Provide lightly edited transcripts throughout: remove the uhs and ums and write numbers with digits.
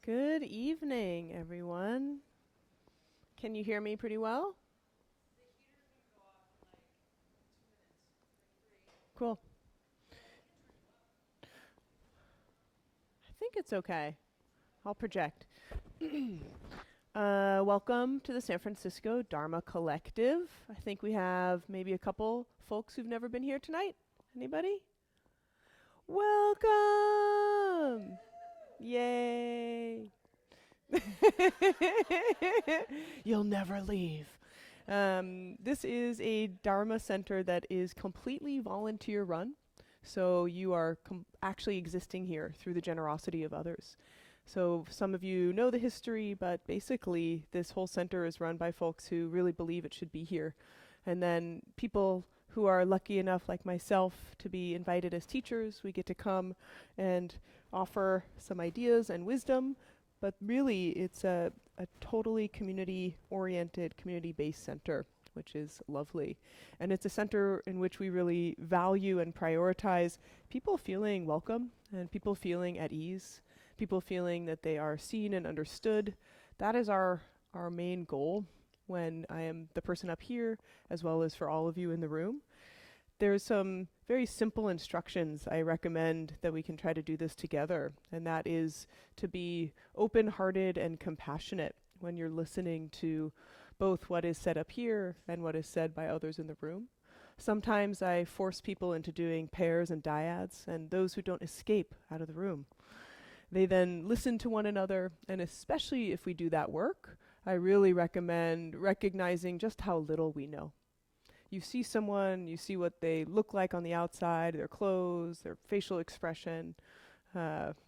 Good evening, everyone. Can you hear me pretty well? Cool. I think it's okay. I'll project. Welcome to the San Francisco Dharma Collective. I think we have maybe a couple folks who've never been here tonight. Anybody? Welcome! Yay! You'll never leave. This is a Dharma center that is completely volunteer run. So you are actually existing here through the generosity of others. So some of you know the history, but basically this whole center is run by folks who really believe it should be here. And then people who are lucky enough, like myself, to be invited as teachers, we get to come and offer some ideas and wisdom. But really, it's a totally community-oriented, community-based center, which is lovely. And it's a center in which we really value and prioritize people feeling welcome and people feeling at ease, people feeling that they are seen and understood. That is our main goal when I am the person up here, as well as for all of you in the room. There's some very simple instructions I recommend that we can try to do this together, and that is to be open-hearted and compassionate when you're listening to both what is said up here and what is said by others in the room. Sometimes I force people into doing pairs and dyads, and those who don't escape out of the room. They then listen to one another, and especially if we do that work, I really recommend recognizing just how little we know. You see someone, you see what they look like on the outside, their clothes, their facial expression,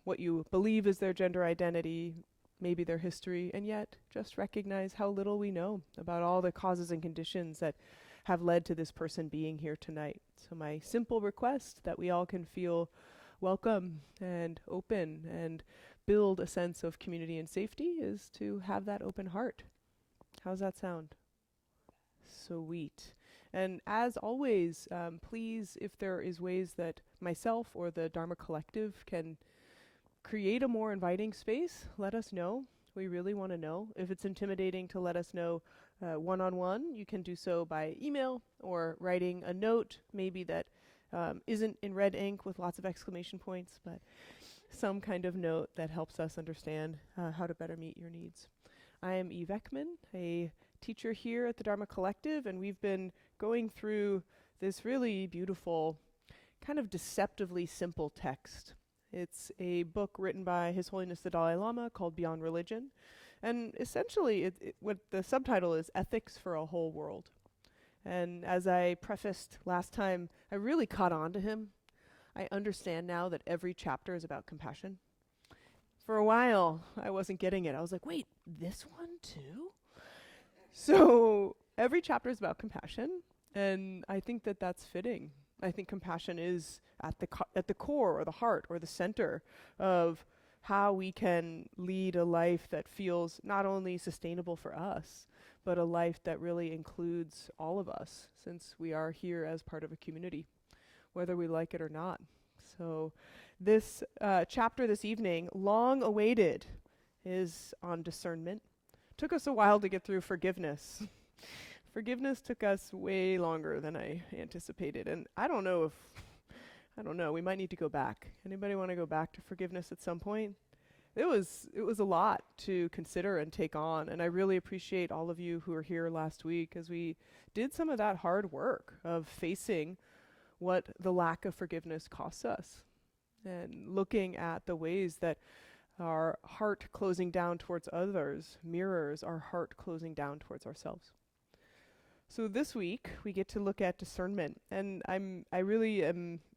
what you believe is their gender identity, maybe their history, and yet just recognize how little we know about all the causes and conditions that have led to this person being here tonight. So my simple request that we all can feel welcome and open and build a sense of community and safety is to have that open heart. How's that sound? Sweet. And as always, please, if there is ways that myself or the Dharma Collective can create a more inviting space, let us know. We really want to know. If it's intimidating to let us know one-on-one, you can do so by email or writing a note, maybe that isn't in red ink with lots of exclamation points, but some kind of note that helps us understand how to better meet your needs. I am Eve Ekman, a teacher here at the Dharma Collective, and we've been going through this really beautiful, kind of deceptively simple text. It's a book written by His Holiness the Dalai Lama called Beyond Religion, and essentially what the subtitle is Ethics for a Whole World. And as I prefaced last time, I really caught on to him. I understand now that every chapter is about compassion. For a while, I wasn't getting it. I was like, wait, this one too? So every chapter is about compassion, and I think that that's fitting. I think compassion is at the core or the heart or the center of how we can lead a life that feels not only sustainable for us, but a life that really includes all of us, since we are here as part of a community, whether we like it or not. So this chapter this evening, long awaited, is on discernment. Took us a while to get through forgiveness. Forgiveness took us way longer than I anticipated, and I don't know, we might need to go back. Anybody want to go back to forgiveness at some point? It was a lot to consider and take on, and I really appreciate all of you who were here last week as we did some of that hard work of facing what the lack of forgiveness costs us and looking at the ways that our heart closing down towards others mirrors our heart closing down towards ourselves. So this week we get to look at discernment, and I really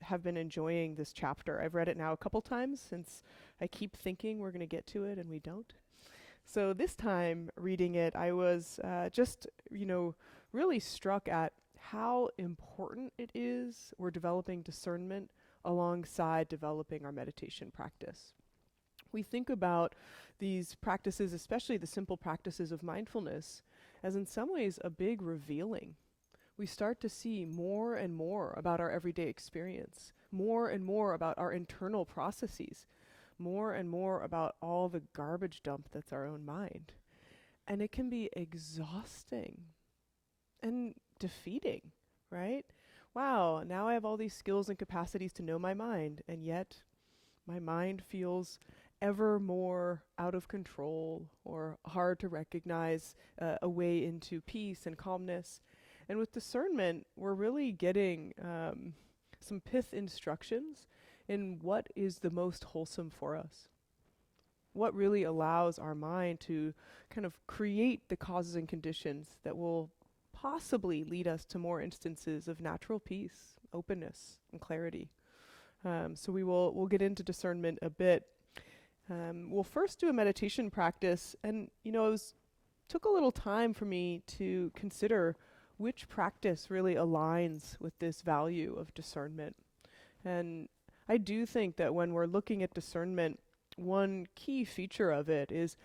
have been enjoying this chapter. I've read it now a couple times since I keep thinking we're going to get to it and we don't. So this time reading it, I was just really struck at how important it is we're developing discernment alongside developing our meditation practice. We think about these practices, especially the simple practices of mindfulness, as in some ways a big revealing. We start to see more and more about our everyday experience, more and more about our internal processes. more and more about all the garbage dump that's our own mind. And it can be exhausting and defeating, right? Wow, now I have all these skills and capacities to know my mind, and yet my mind feels ever more out of control or hard to recognize a way into peace and calmness. And with discernment, we're really getting some pith instructions in what is the most wholesome for us. What really allows our mind to kind of create the causes and conditions that will possibly lead us to more instances of natural peace, openness, and clarity. So we'll get into discernment a bit. We'll first do a meditation practice, and took a little time for me to consider which practice really aligns with this value of discernment. And I do think that when we're looking at discernment, one key feature of it is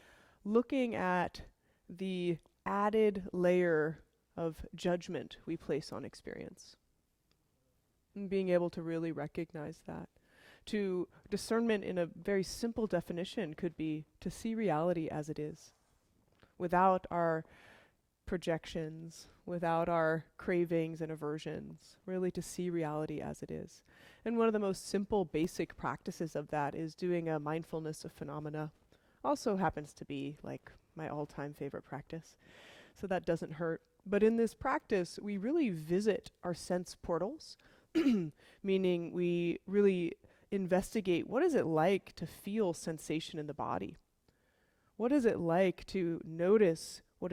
looking at the added layer of judgment we place on experience, and being able to really recognize that. To discernment, in a very simple definition, could be to see reality as it is, without our projections, without our cravings and aversions, really to see reality as it is. And one of the most simple, basic practices of that is doing a mindfulness of phenomena. Also happens to be like my all-time favorite practice, so that doesn't hurt. But in this practice, we really visit our sense portals, meaning we really investigate what is it like to feel sensation in the body. What is it like to notice what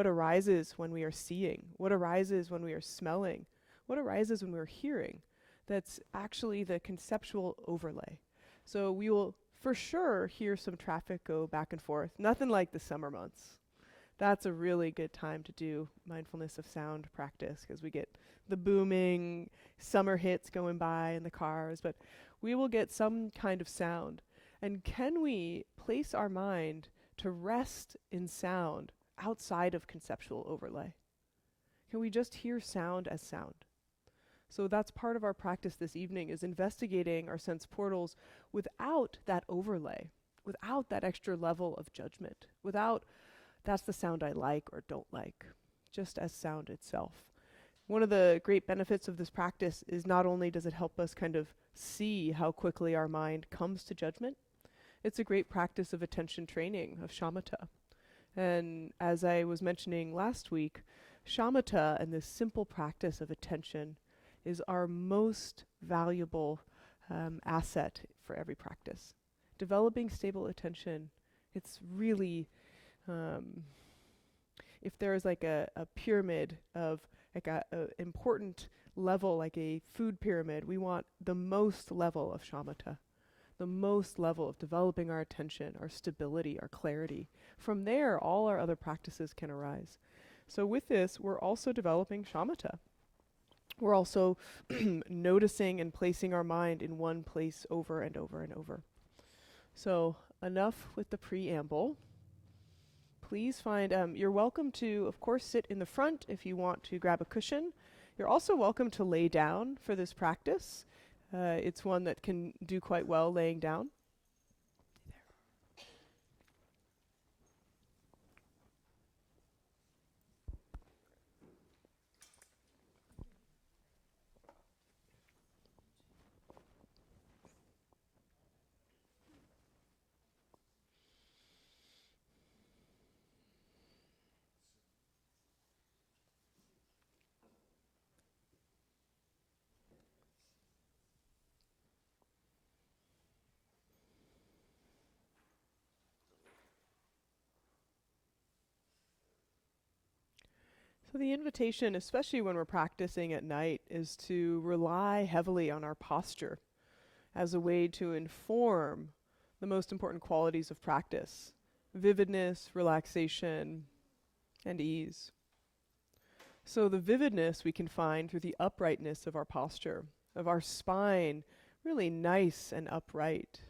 arises when we are seeing, what arises when we are smelling, what arises when we're hearing. That's actually the conceptual overlay. So we will for sure hear some traffic go back and forth. Nothing like the summer months. That's a really good time to do mindfulness of sound practice, because we get the booming summer hits going by in the cars, but we will get some kind of sound. And can we place our mind to rest in sound outside of conceptual overlay? Can we just hear sound as sound? So that's part of our practice this evening, is investigating our sense portals without that overlay, without that extra level of judgment, without that's the sound I like or don't like, just as sound itself. One of the great benefits of this practice is not only does it help us kind of see how quickly our mind comes to judgment, it's a great practice of attention training, of shamatha. And as I was mentioning last week, shamatha and this simple practice of attention is our most valuable asset for every practice. Developing stable attention, it's really, if there is like a pyramid of like a important level, like a food pyramid, we want the most level of shamatha, the most level of developing our attention, our stability, our clarity. From there, all our other practices can arise. So with this, we're also developing shamatha. We're also noticing and placing our mind in one place over and over and over. So enough with the preamble. Please find, you're welcome to, of course, sit in the front if you want to grab a cushion. You're also welcome to lay down for this practice. It's one that can do quite well laying down. So the invitation, especially when we're practicing at night, is to rely heavily on our posture as a way to inform the most important qualities of practice: vividness, relaxation, and ease. So the vividness we can find through the uprightness of our posture, of our spine, really nice and upright.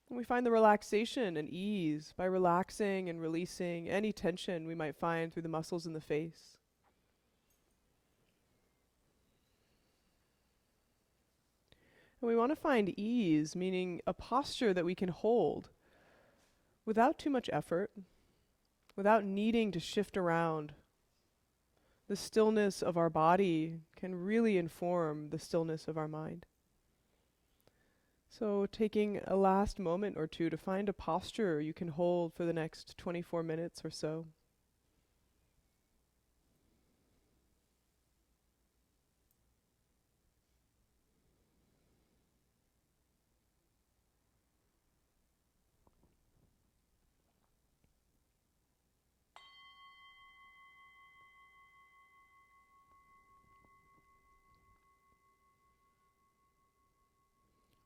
And we find the relaxation and ease by relaxing and releasing any tension we might find through the muscles in the face. And we want to find ease, meaning a posture that we can hold without too much effort, without needing to shift around. The stillness of our body can really inform the stillness of our mind. So taking a last moment or two to find a posture you can hold for the next 24 minutes or so.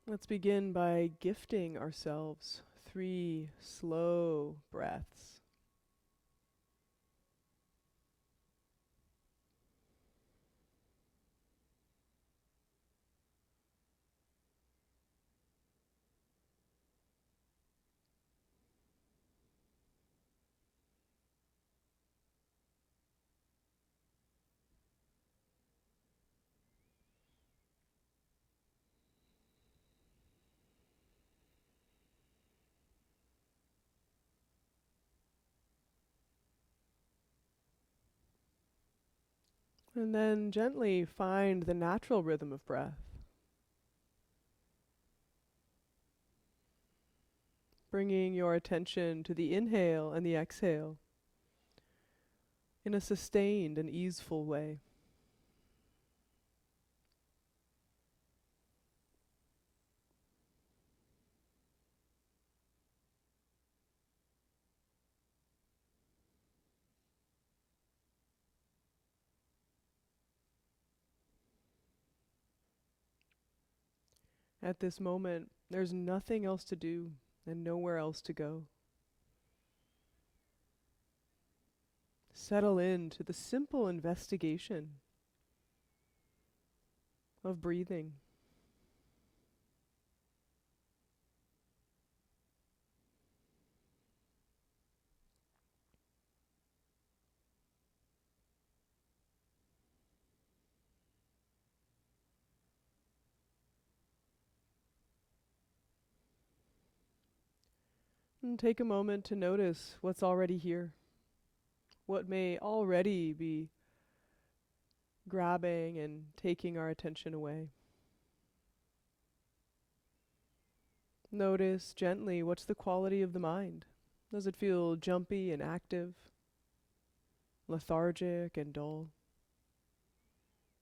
Let's begin by gifting ourselves 3 slow breaths. And then gently find the natural rhythm of breath. Bringing your attention to the inhale and the exhale in a sustained and easeful way. At this moment, there's nothing else to do and nowhere else to go. Settle into the simple investigation of breathing. And take a moment to notice what's already here. What may already be grabbing and taking our attention away. Notice gently what's the quality of the mind. Does it feel jumpy and active? Lethargic and dull?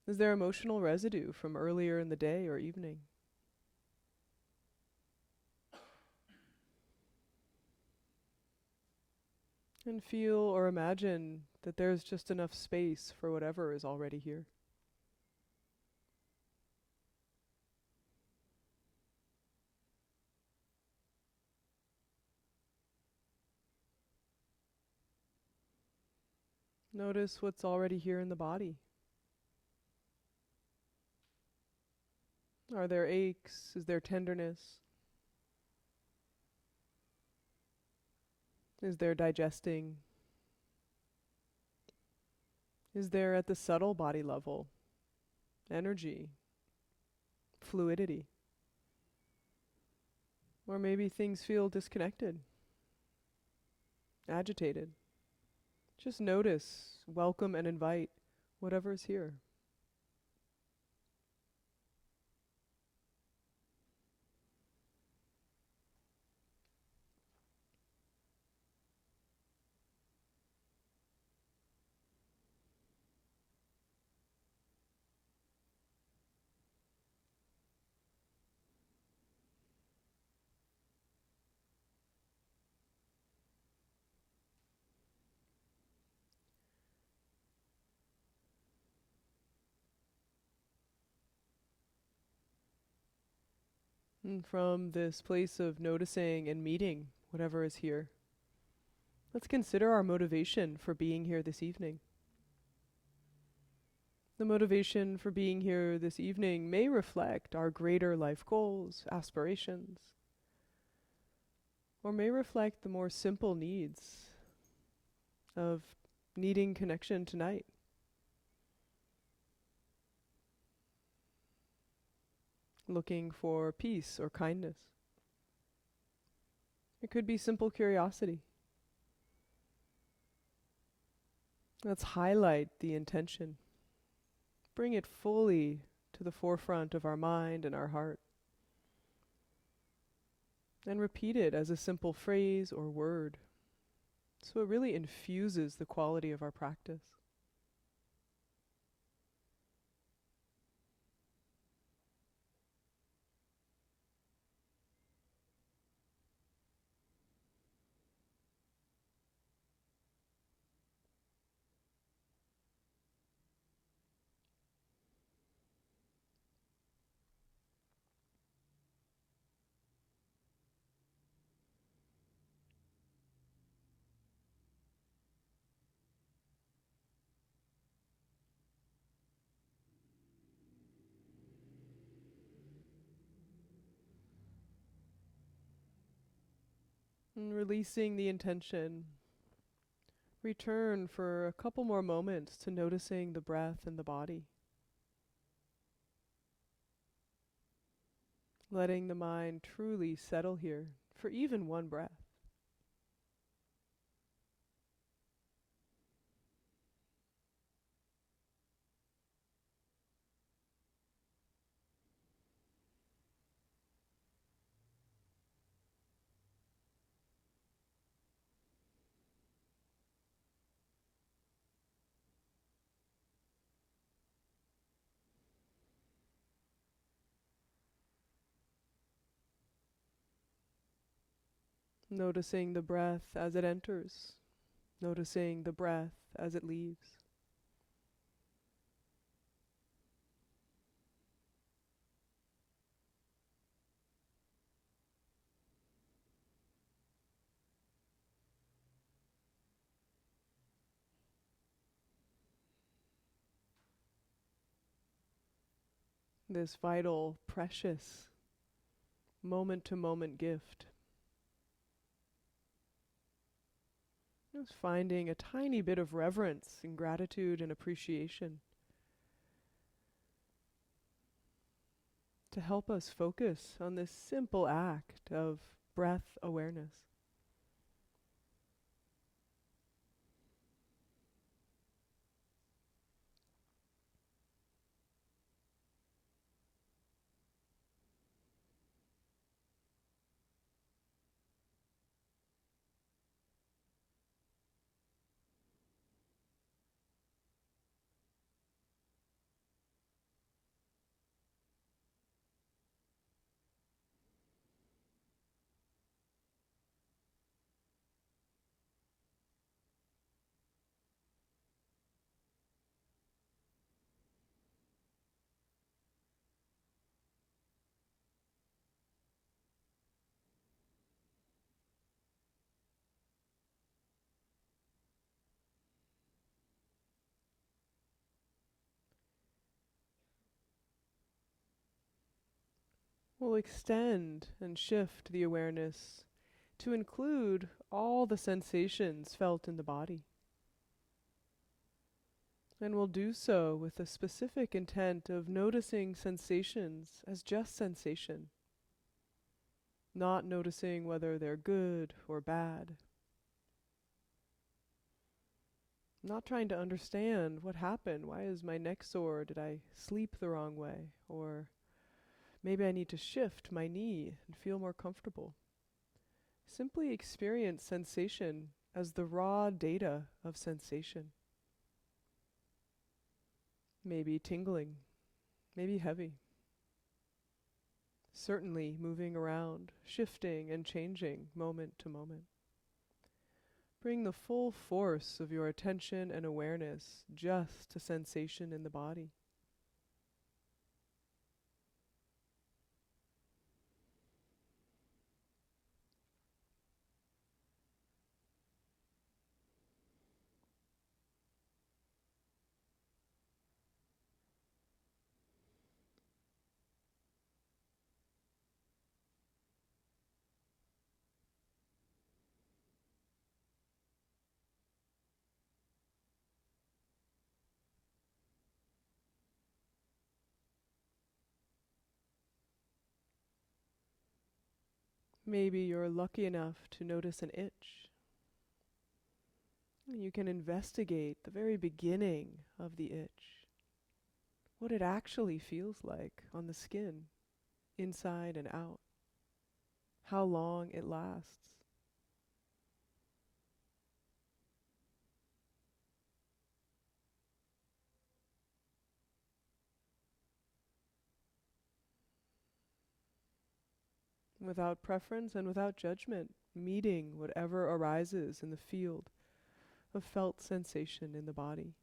Is there emotional residue from earlier in the day or evening? And feel or imagine that there's just enough space for whatever is already here. Notice what's already here in the body. Are there aches? Is there tenderness? Is there digesting? Is there at the subtle body level energy, fluidity? Or maybe things feel disconnected, agitated. Just notice, welcome and invite whatever is here. And from this place of noticing and meeting whatever is here, let's consider our motivation for being here this evening. The motivation for being here this evening may reflect our greater life goals, aspirations, or may reflect the more simple needs of needing connection tonight. looking for peace or kindness. It could be simple curiosity. Let's highlight the intention. Bring it fully to the forefront of our mind and our heart. And repeat it as a simple phrase or word, so it really infuses the quality of our practice. And releasing the intention, return for a couple more moments to noticing the breath and the body. Letting the mind truly settle here for even one breath. Noticing the breath as it enters, noticing the breath as it leaves. This vital, precious, moment-to-moment gift. Just finding a tiny bit of reverence and gratitude and appreciation to help us focus on this simple act of breath awareness. We'll extend and shift the awareness to include all the sensations felt in the body. And we'll do so with a specific intent of noticing sensations as just sensation, not noticing whether they're good or bad. Not trying to understand what happened. Why is my neck sore? Did I sleep the wrong way? Or maybe I need to shift my knee and feel more comfortable. Simply experience sensation as the raw data of sensation. Maybe tingling, maybe heavy. Certainly moving around, shifting and changing moment to moment. Bring the full force of your attention and awareness just to sensation in the body. Maybe you're lucky enough to notice an itch. You can investigate the very beginning of the itch, what it actually feels like on the skin, inside and out, how long it lasts. Without preference and without judgment, meeting whatever arises in the field of felt sensation in the body.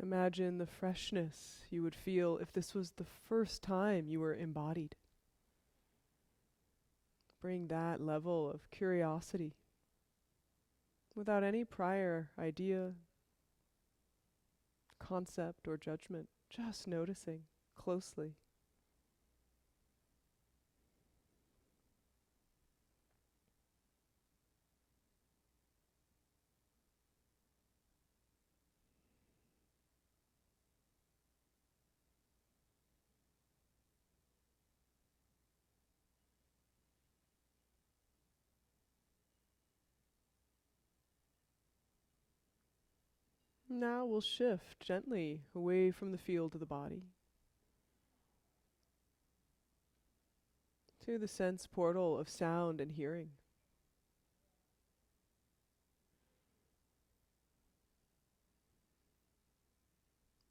Imagine the freshness you would feel if this was the first time you were embodied. Bring that level of curiosity without any prior idea, concept, or judgment, just noticing closely. Now we'll shift gently away from the field of the body to the sense portal of sound and hearing.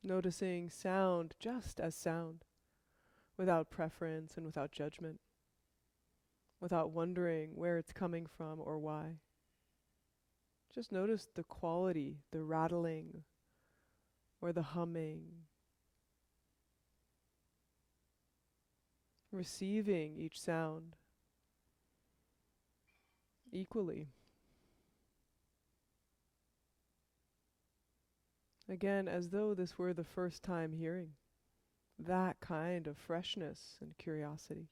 Noticing sound just as sound, without preference and without judgment, without wondering where it's coming from or why. Just notice the quality, the rattling, or the humming. Receiving each sound equally. Again, as though this were the first time hearing. That kind of freshness and curiosity.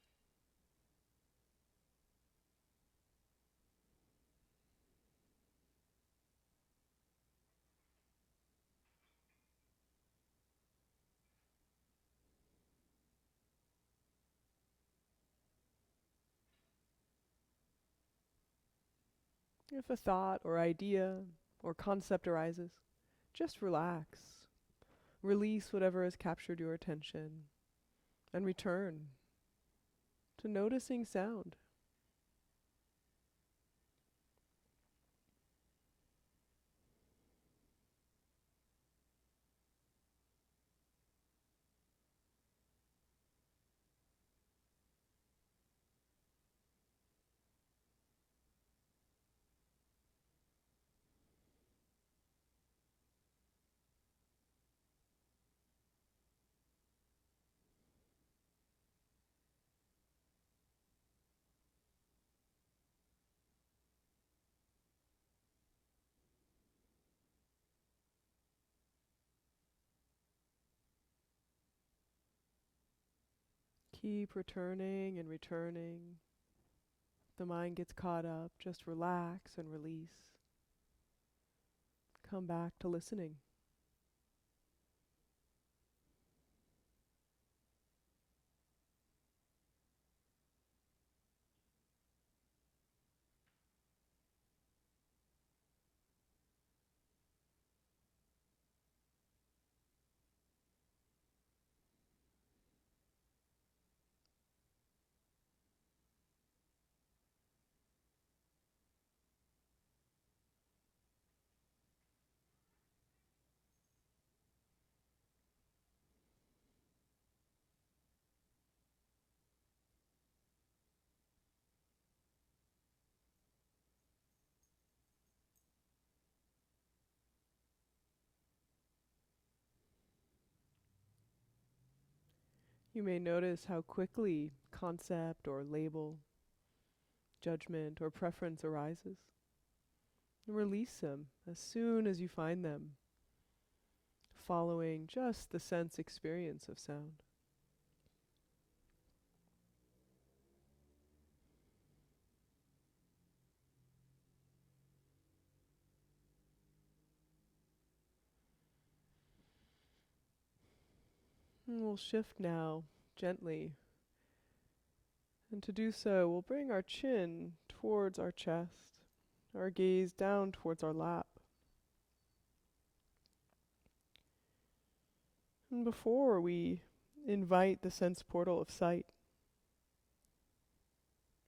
If a thought or idea or concept arises, just relax. Release whatever has captured your attention and return to noticing sound. Keep returning and returning. The mind gets caught up, just relax and release. Come back to listening. You may notice how quickly concept or label, judgment or preference arises. And release them as soon as you find them, following just the sense experience of sound. And we'll shift now gently. And to do so, we'll bring our chin towards our chest, our gaze down towards our lap. And before we invite the sense portal of sight,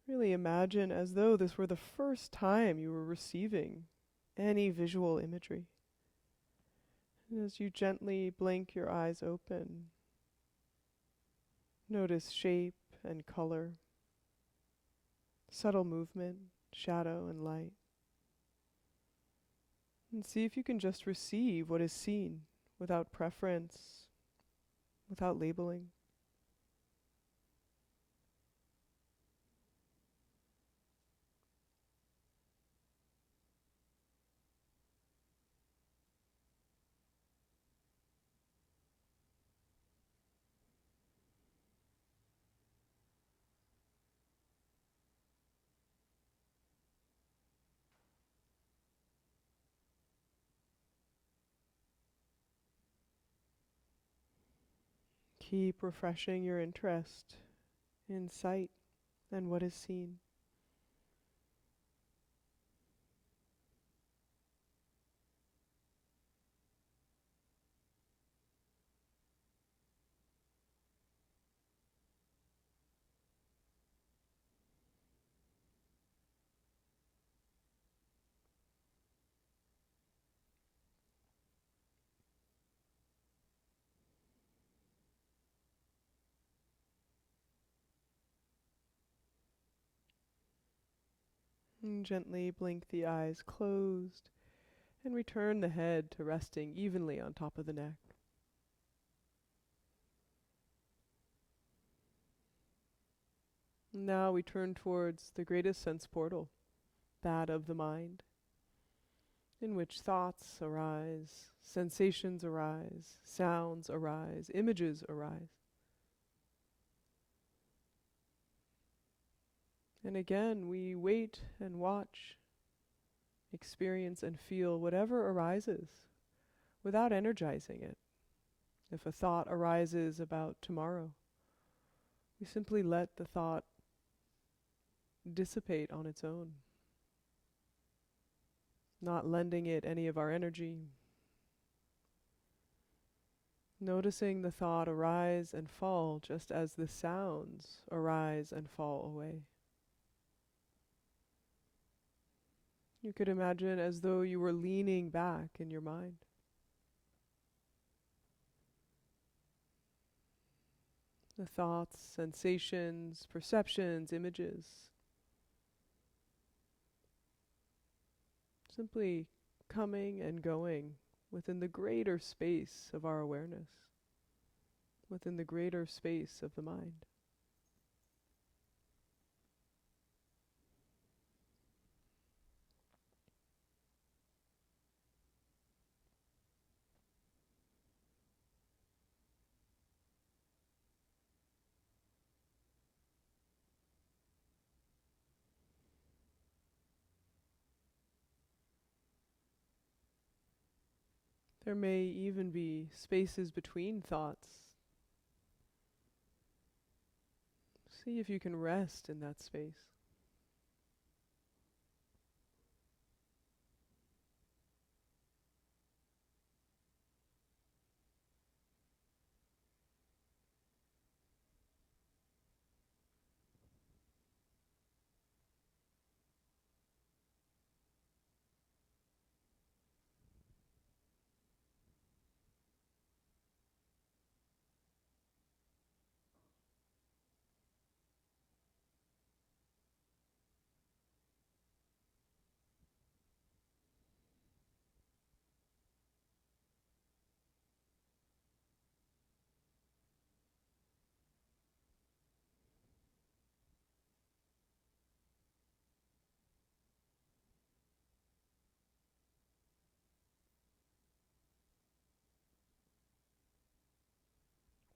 really imagine as though this were the first time you were receiving any visual imagery. And as you gently blink your eyes open, notice shape and color, subtle movement, shadow and light. And see if you can just receive what is seen without preference, without labeling. Keep refreshing your interest in sight and what is seen. And gently blink the eyes closed and return the head to resting evenly on top of the neck. Now we turn towards the greatest sense portal, that of the mind, in which thoughts arise, sensations arise, sounds arise, images arise. And again, we wait and watch, experience and feel whatever arises without energizing it. If a thought arises about tomorrow, we simply let the thought dissipate on its own, not lending it any of our energy. Noticing the thought arise and fall just as the sounds arise and fall away. You could imagine as though you were leaning back in your mind. The thoughts, sensations, perceptions, images, simply coming and going within the greater space of our awareness, within the greater space of the mind. There may even be spaces between thoughts. See if you can rest in that space.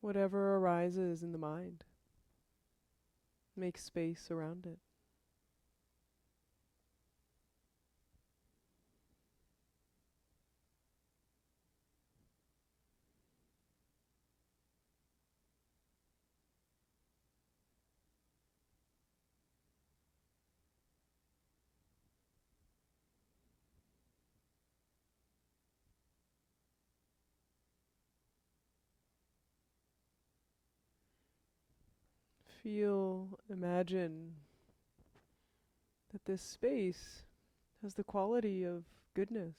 whatever arises in the mind. Make space around it. Feel, imagine that this space has the quality of goodness.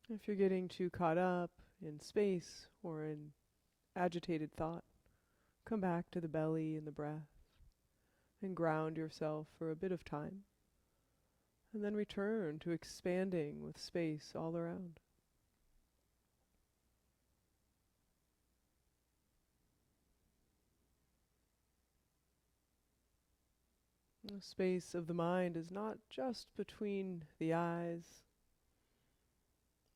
If you're getting too caught up in space or in agitated thought, come back to the belly and the breath and ground yourself for a bit of time, and then return to expanding with space all around. The space of the mind is not just between the eyes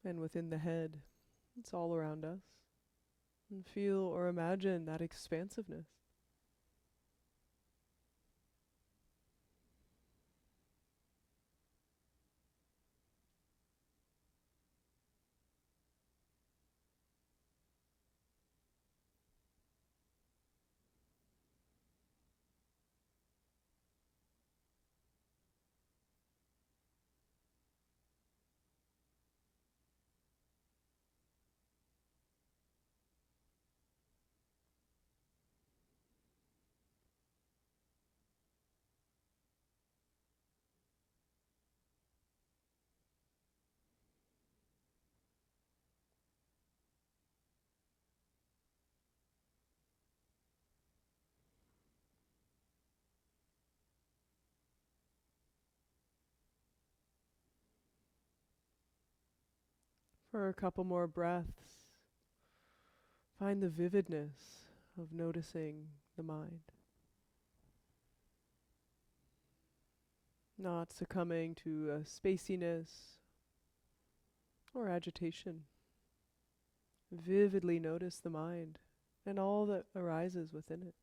and within the head. It's all around us. And feel or imagine that expansiveness. For a couple more breaths, find the vividness of noticing the mind. Not succumbing to a spaciness or agitation. Vividly notice the mind and all that arises within it.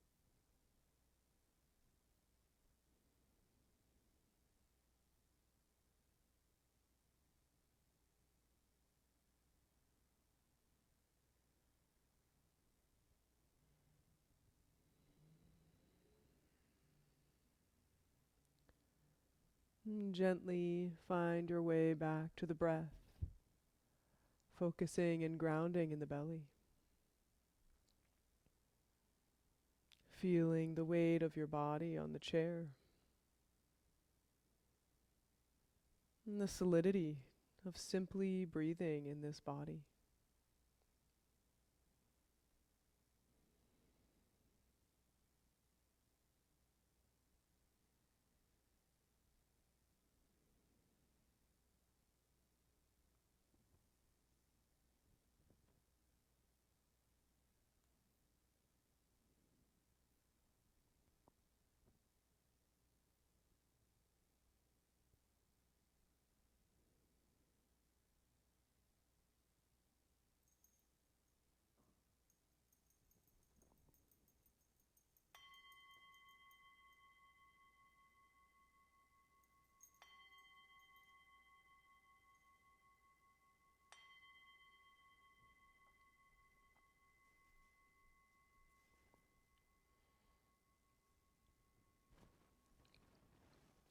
And gently find your way back to the breath, focusing and grounding in the belly. Feeling the weight of your body on the chair. And the solidity of simply breathing in this body.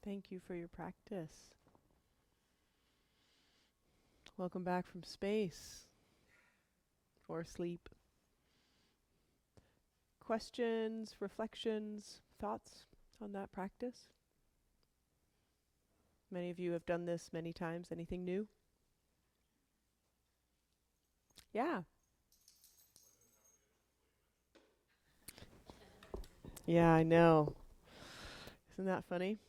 Thank you for your practice. Welcome back from space or sleep. Questions, reflections, thoughts on that practice? Many of you have done this many times. Anything new? Yeah. Yeah, I know. Isn't that funny?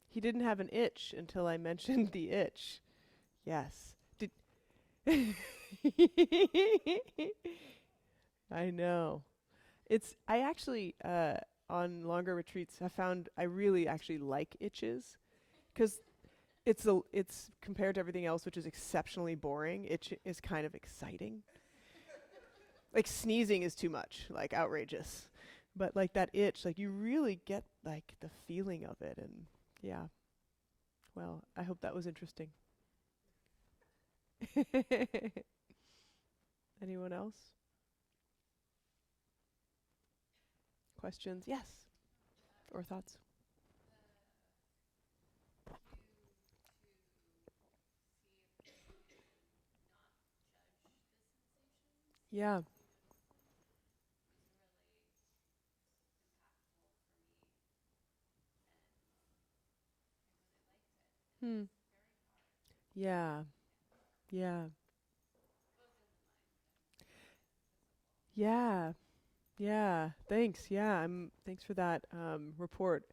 He didn't have an itch until I mentioned the itch. Yes. Did I know. I actually on longer retreats have found I really actually like itches because it's compared to everything else, which is exceptionally boring. Itch is kind of exciting. Like sneezing is too much, like outrageous. But like that itch, like you really get like the feeling of it, and yeah. Well, I hope that was interesting. Anyone else? Questions? Yes. Or thoughts? Yeah. Hmm. Yeah. Yeah. Yeah. Yeah. Thanks. Yeah. Thanks for that report.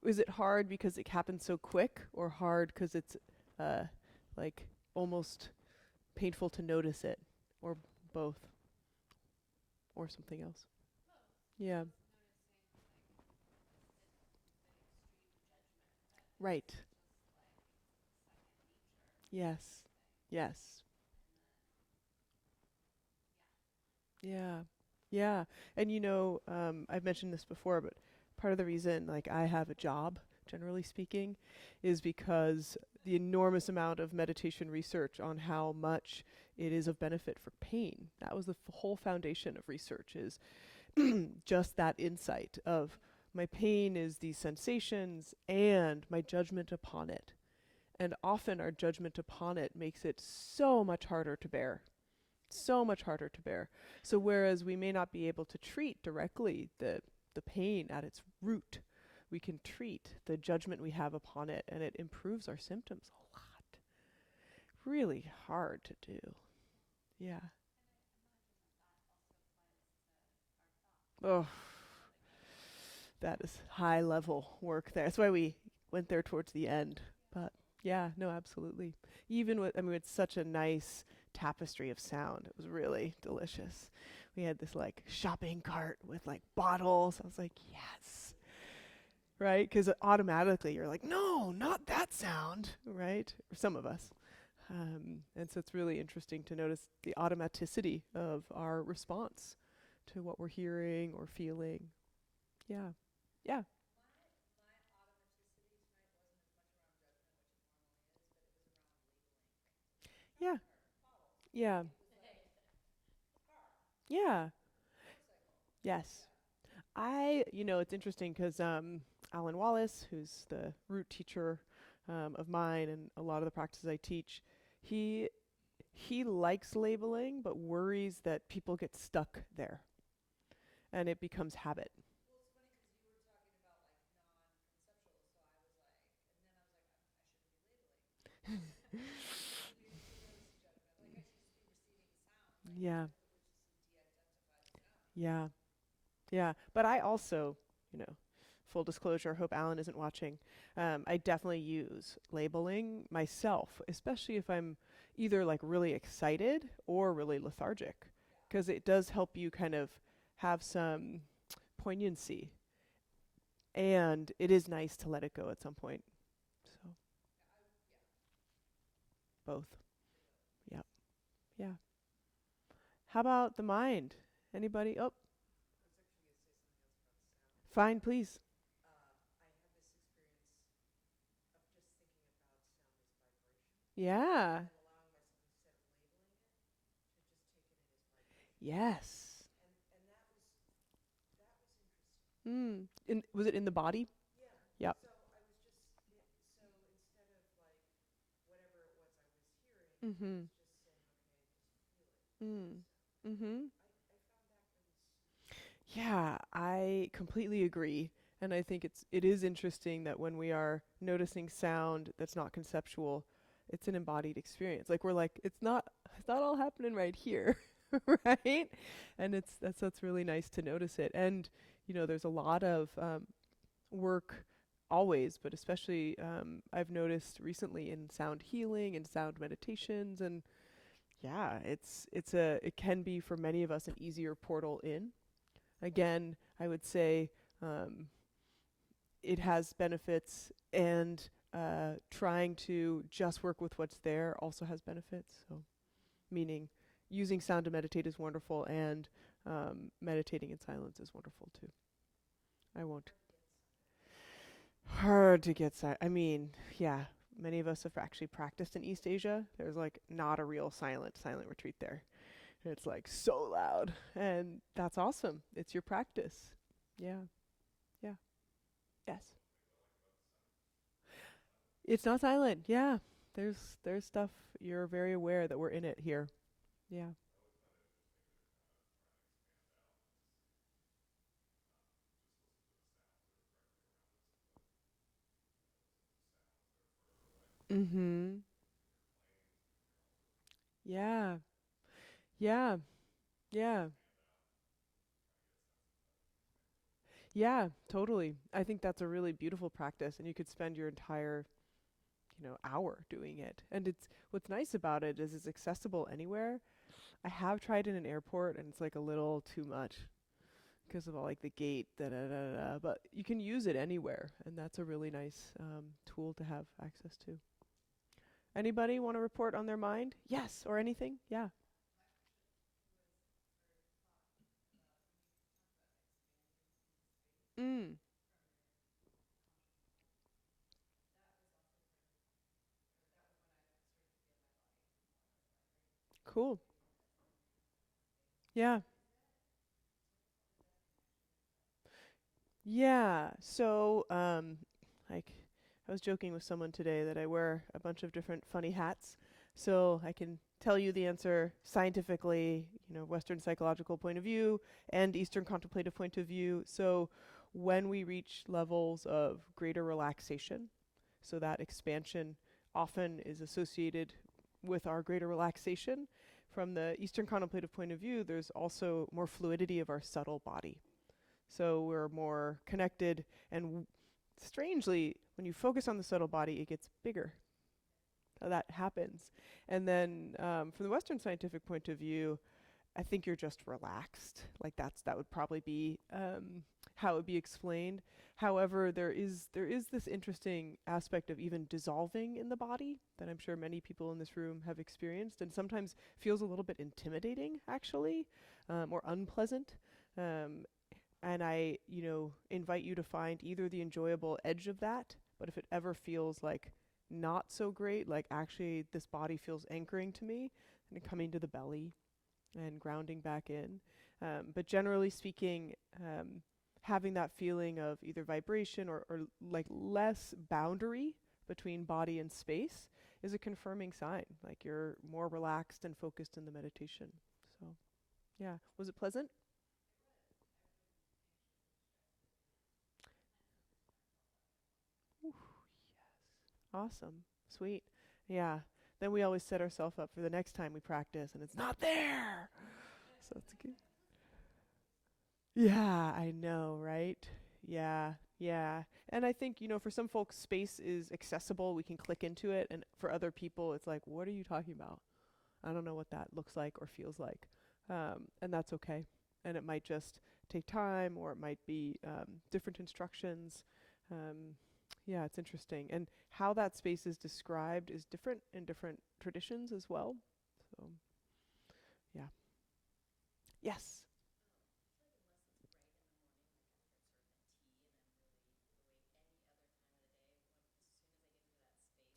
Was it hard because it happened so quick, or hard because it's uh like almost painful to notice it, or both, or something else? Yeah. Right. Yes. Yes. Yeah. Yeah. And I've mentioned this before, but part of the reason like I have a job, generally speaking, is because the enormous amount of meditation research on how much it is of benefit for pain. That was the whole foundation of research, is just that insight of my pain is these sensations and my judgment upon it. And often our judgment upon it makes it so much harder to bear, so much harder to bear. So whereas we may not be able to treat directly the pain at its root, we can treat the judgment we have upon it, and it improves our symptoms a lot. Really hard to do. Yeah. Oh, that is high level work there. That's why we went there towards the end. But yeah, no, absolutely. Even with, I mean, it's such a nice tapestry of sound. It was really delicious. We had this like shopping cart with like bottles. I was like, yes, right? Because automatically you're like, no, not that sound, right? Or some of us. And so it's really interesting to notice the automaticity of our response to what we're hearing or feeling. Yeah. Yeah. Yeah. Yeah. Yeah. Yes. It's interesting because Alan Wallace, who's the root teacher of mine and a lot of the practices I teach, he he likes labeling, but worries that people get stuck there and it becomes habit. Yeah. Yeah. Yeah. But I also, you know, full disclosure, hope Alan isn't watching. I definitely use labeling myself, especially if I'm either like really excited or really lethargic, because it does help you kind of have some poignancy. And it is nice to let it go at some point. So, both. Yep. Yeah. How about the mind? Anybody? Oh, fine, please. Yeah. Yes. Was it in the body? Yep. Mhm. Mm. Mhm. Yeah, I completely agree. And I think it is interesting that when we are noticing sound that's not conceptual, it's an embodied experience. Like we're like, it's not all happening right here, right? And it's that's really nice to notice it. And there's a lot of work always, but especially I've noticed recently in sound healing and sound meditations, and yeah, it can be for many of us an easier portal in. Again, I would say um, it has benefits, and trying to just work with what's there also has benefits. So, meaning using sound to meditate is wonderful, and meditating in silence is wonderful too. I won't. Hard to get I mean, yeah, many of us have actually practiced in East Asia. There's like not a real silent retreat there. It's like so loud, and that's awesome. It's your practice. Yeah, yeah, yes. It's not silent. Yeah, there's stuff you're very aware that we're in it here. Yeah. Mhm. Yeah. Yeah. Yeah. Yeah, totally. I think that's a really beautiful practice, and you could spend your entire, hour doing it. And it's what's nice about it is it's accessible anywhere. I have tried in an airport, and it's like a little too much because of all like the gate, da da da da. But you can use it anywhere, and that's a really nice tool to have access to. Anybody want to report on their mind? Yes, or anything? Yeah. Mm. Cool. Yeah. Yeah. So, like, I was joking with someone today that I wear a bunch of different funny hats. So I can tell you the answer scientifically, Western psychological point of view and Eastern contemplative point of view. So when we reach levels of greater relaxation, so that expansion often is associated with our greater relaxation. From the Eastern contemplative point of view, there's also more fluidity of our subtle body. So we're more connected, and strangely, when you focus on the subtle body, it gets bigger. So that happens. And then from the Western scientific point of view, I think you're just relaxed. Like that would probably be how it would be explained. However, there is this interesting aspect of even dissolving in the body that I'm sure many people in this room have experienced, and sometimes feels a little bit intimidating, actually, or unpleasant. Um, and I, invite you to find either the enjoyable edge of that, but if it ever feels like not so great, like actually this body feels anchoring to me, and coming to the belly and grounding back in. But generally speaking, having that feeling of either vibration or like less boundary between body and space is a confirming sign. Like you're more relaxed and focused in the meditation. So, yeah. Was it pleasant? Ooh, awesome. Sweet. Yeah. Then we always set ourselves up for the next time we practice and it's not there. So that's good. Yeah, I know, right? Yeah, yeah. And I think, for some folks, space is accessible. We can click into it. And for other people, it's like, what are you talking about? I don't know what that looks like or feels like. And that's okay. And it might just take time, or it might be different instructions. Um, yeah, it's interesting. And how that space is described is different in different traditions as well. So, yeah. Yes.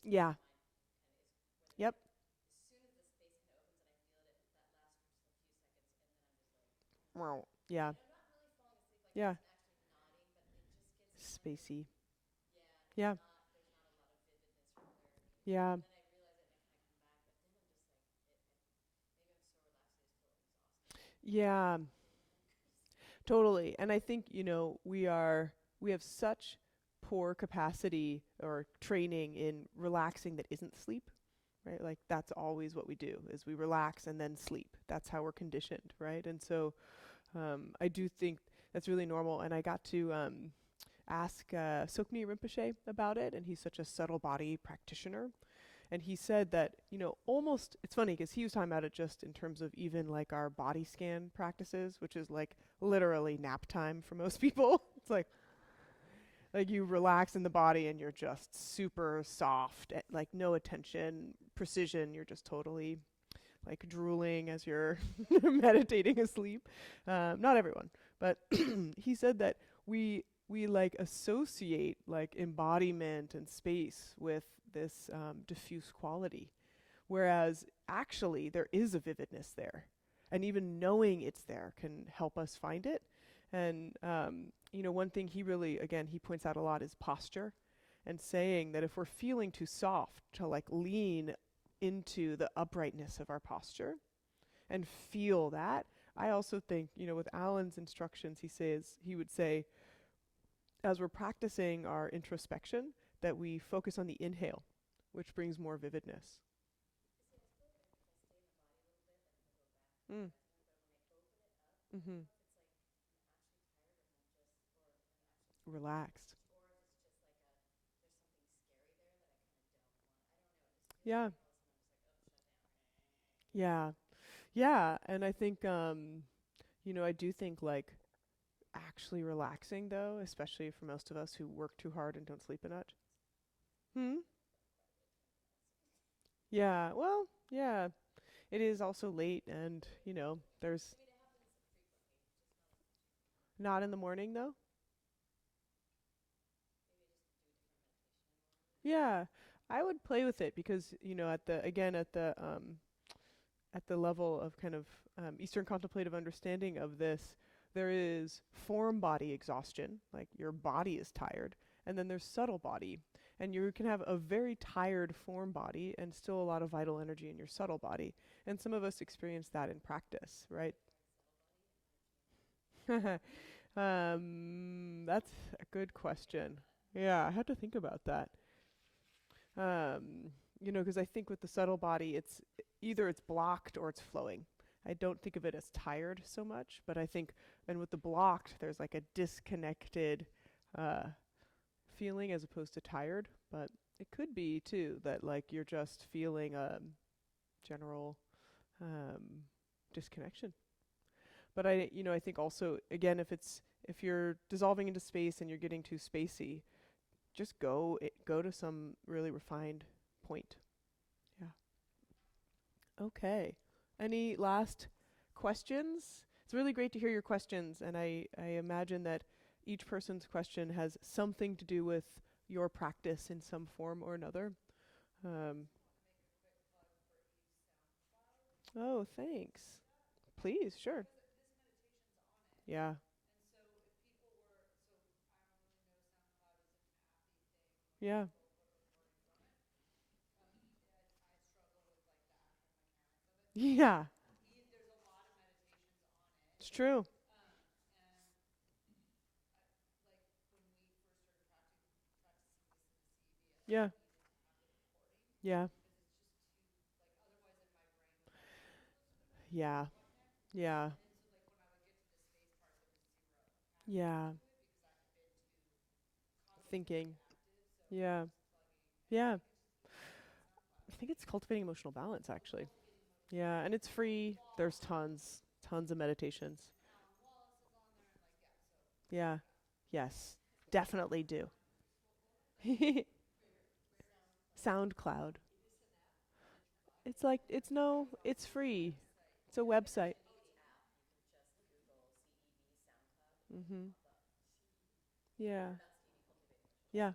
Yeah. Yep. Wow. Yeah. Yeah. Spacey. Yeah. Yeah. Yeah. Totally. And I think, we have such poor capacity or training in relaxing that isn't sleep, right? Like that's always what we do is we relax and then sleep. That's how we're conditioned, right? And so I do think that's really normal. And I got to ask Sokni Rinpoche about it, and he's such a subtle body practitioner. And he said that, almost, it's funny because he was talking about it just in terms of even like our body scan practices, which is like literally nap time for most people. It's like you relax in the body and you're just super soft, like no attention, precision. You're just totally like drooling as you're meditating asleep. Not everyone, but he said that we like associate like embodiment and space with this diffuse quality, whereas actually there is a vividness there, and even knowing it's there can help us find it. And one thing he points out a lot is posture, and saying that if we're feeling too soft, to like lean into the uprightness of our posture and feel that. I also think, with Alan's instructions, he would say, as we're practicing our introspection, that we focus on the inhale, which brings more vividness. Mm. Mm-hmm. Relaxed. Yeah. Yeah. Yeah. And I think, I do think like actually relaxing though, especially for most of us who work too hard and don't sleep enough. Hmm? Yeah. Well, yeah. It is also late and, there's not in the morning though. Yeah. I would play with it because, at the level of kind of Eastern contemplative understanding of this, there is form body exhaustion, like your body is tired, and then there's subtle body. And you can have a very tired form body and still a lot of vital energy in your subtle body. And some of us experience that in practice, right? That's a good question. Yeah, I had to think about that. Because I think with the subtle body, it's either it's blocked or it's flowing. I don't think of it as tired so much, but I think, and with the blocked, there's like a disconnected uh, feeling as opposed to tired. But it could be too that like you're just feeling a general um, disconnection. But I think also again, if you're dissolving into space and you're getting too spacey, just go to some really refined point. Yeah. Okay. Any last questions? It's really great to hear your questions, and I imagine that each person's question has something to do with your practice in some form or another. Um, oh, thanks. Please, sure. Yeah. Yeah. Yeah. It's true. Yeah. Yeah. Yeah. Yeah. Yeah. Thinking. Yeah. Yeah. I think it's cultivating emotional balance actually. Yeah, and it's free. There's tons of meditations. Yeah. Yes. Definitely do. SoundCloud. It's like it's no, it's free. It's a website. Mhm. Yeah. Yeah.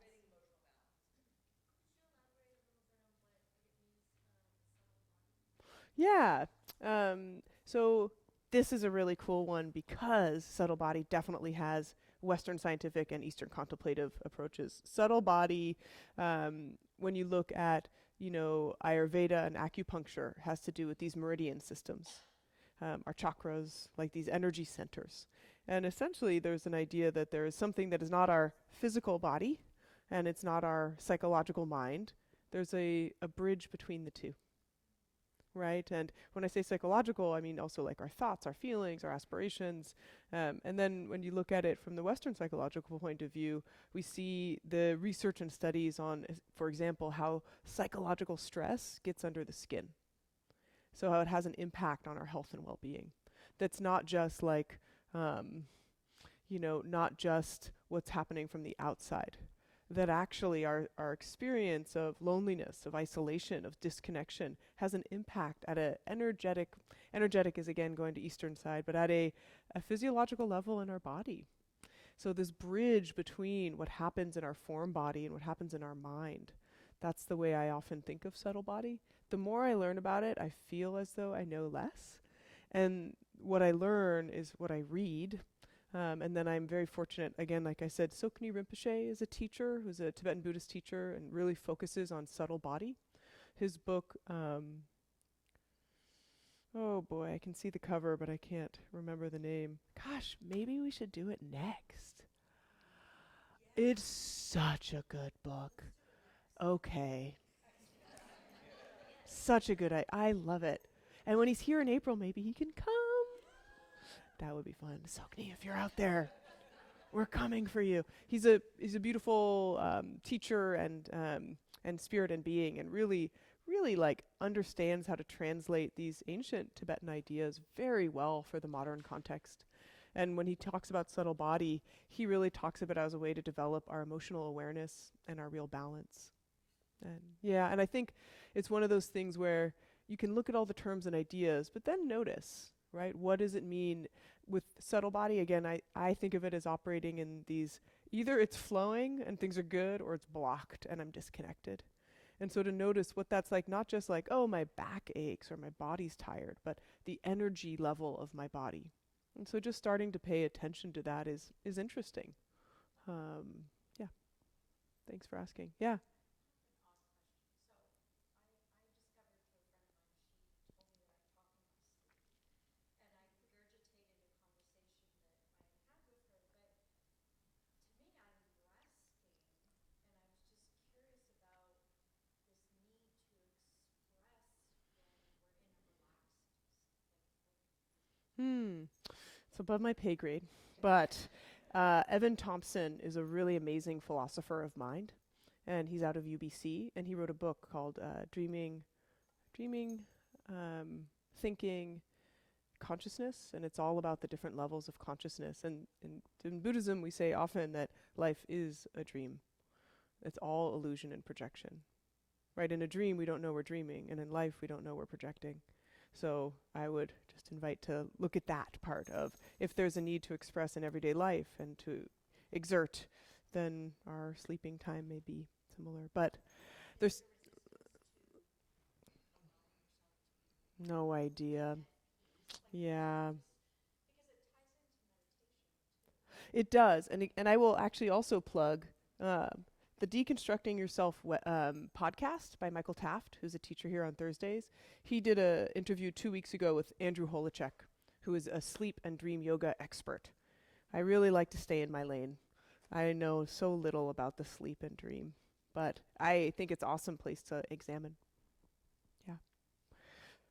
Yeah. So this is a really cool one because subtle body definitely has Western scientific and Eastern contemplative approaches. Subtle body, when you look at, Ayurveda and acupuncture, has to do with these meridian systems, our chakras, like these energy centers. And essentially, there's an idea that there is something that is not our physical body and it's not our psychological mind. There's a bridge between the two. right? And when I say psychological, I mean also like our thoughts, our feelings, our aspirations. And then when you look at it from the Western psychological point of view, we see the research and studies on, for example, how psychological stress gets under the skin. So how it has an impact on our health and well-being. That's not just like, not just what's happening from the outside. That actually our experience of loneliness, of isolation, of disconnection has an impact at a energetic is again going to Eastern side, but at a physiological level in our body. So this bridge between what happens in our form body and what happens in our mind, that's the way I often think of subtle body. The more I learn about it, I feel as though I know less. And what I learn is what I read. And then I'm very fortunate, again, like I said, Sokni Rinpoche is a teacher who's a Tibetan Buddhist teacher and really focuses on subtle body. His book, oh boy, I can see the cover, but I can't remember the name. Gosh, maybe we should do it next. It's such a good book. Okay. Such a good, I love it. And when he's here in April, maybe he can come. That would be fun. Sokni, if you're out there, we're coming for you. He's a beautiful teacher and spirit and being, and really like understands how to translate these ancient Tibetan ideas very well for the modern context. And when he talks about subtle body, he really talks about it as a way to develop our emotional awareness and our real balance. And I think it's one of those things where you can look at all the terms and ideas, but then notice, right? What does it mean with subtle body? Again, I think of it as operating in these, either it's flowing and things are good, or it's blocked and I'm disconnected. And so to notice what that's like, not just like, oh, my back aches or my body's tired, but the energy level of my body. And so just starting to pay attention to that is interesting. Yeah. Thanks for asking. Yeah. It's above my pay grade, but Evan Thompson is a really amazing philosopher of mind, and he's out of UBC, and he wrote a book called Dreaming, Thinking, Consciousness, and it's all about the different levels of consciousness. And in Buddhism, we say often that life is a dream. It's all illusion and projection, right? In a dream, we don't know we're dreaming, and in life, we don't know we're projecting. So I would just invite to look at that part of, if there's a need to express in everyday life and to exert, then our sleeping time may be similar. But there's no idea. Yeah. It does. And I will actually also plug the Deconstructing Yourself podcast by Michael Taft, who's a teacher here on Thursdays. He did an interview 2 weeks ago with Andrew Holacek, who is a sleep and dream yoga expert. I really like to stay in my lane. I know so little about the sleep and dream, but I think it's an awesome place to examine. Yeah.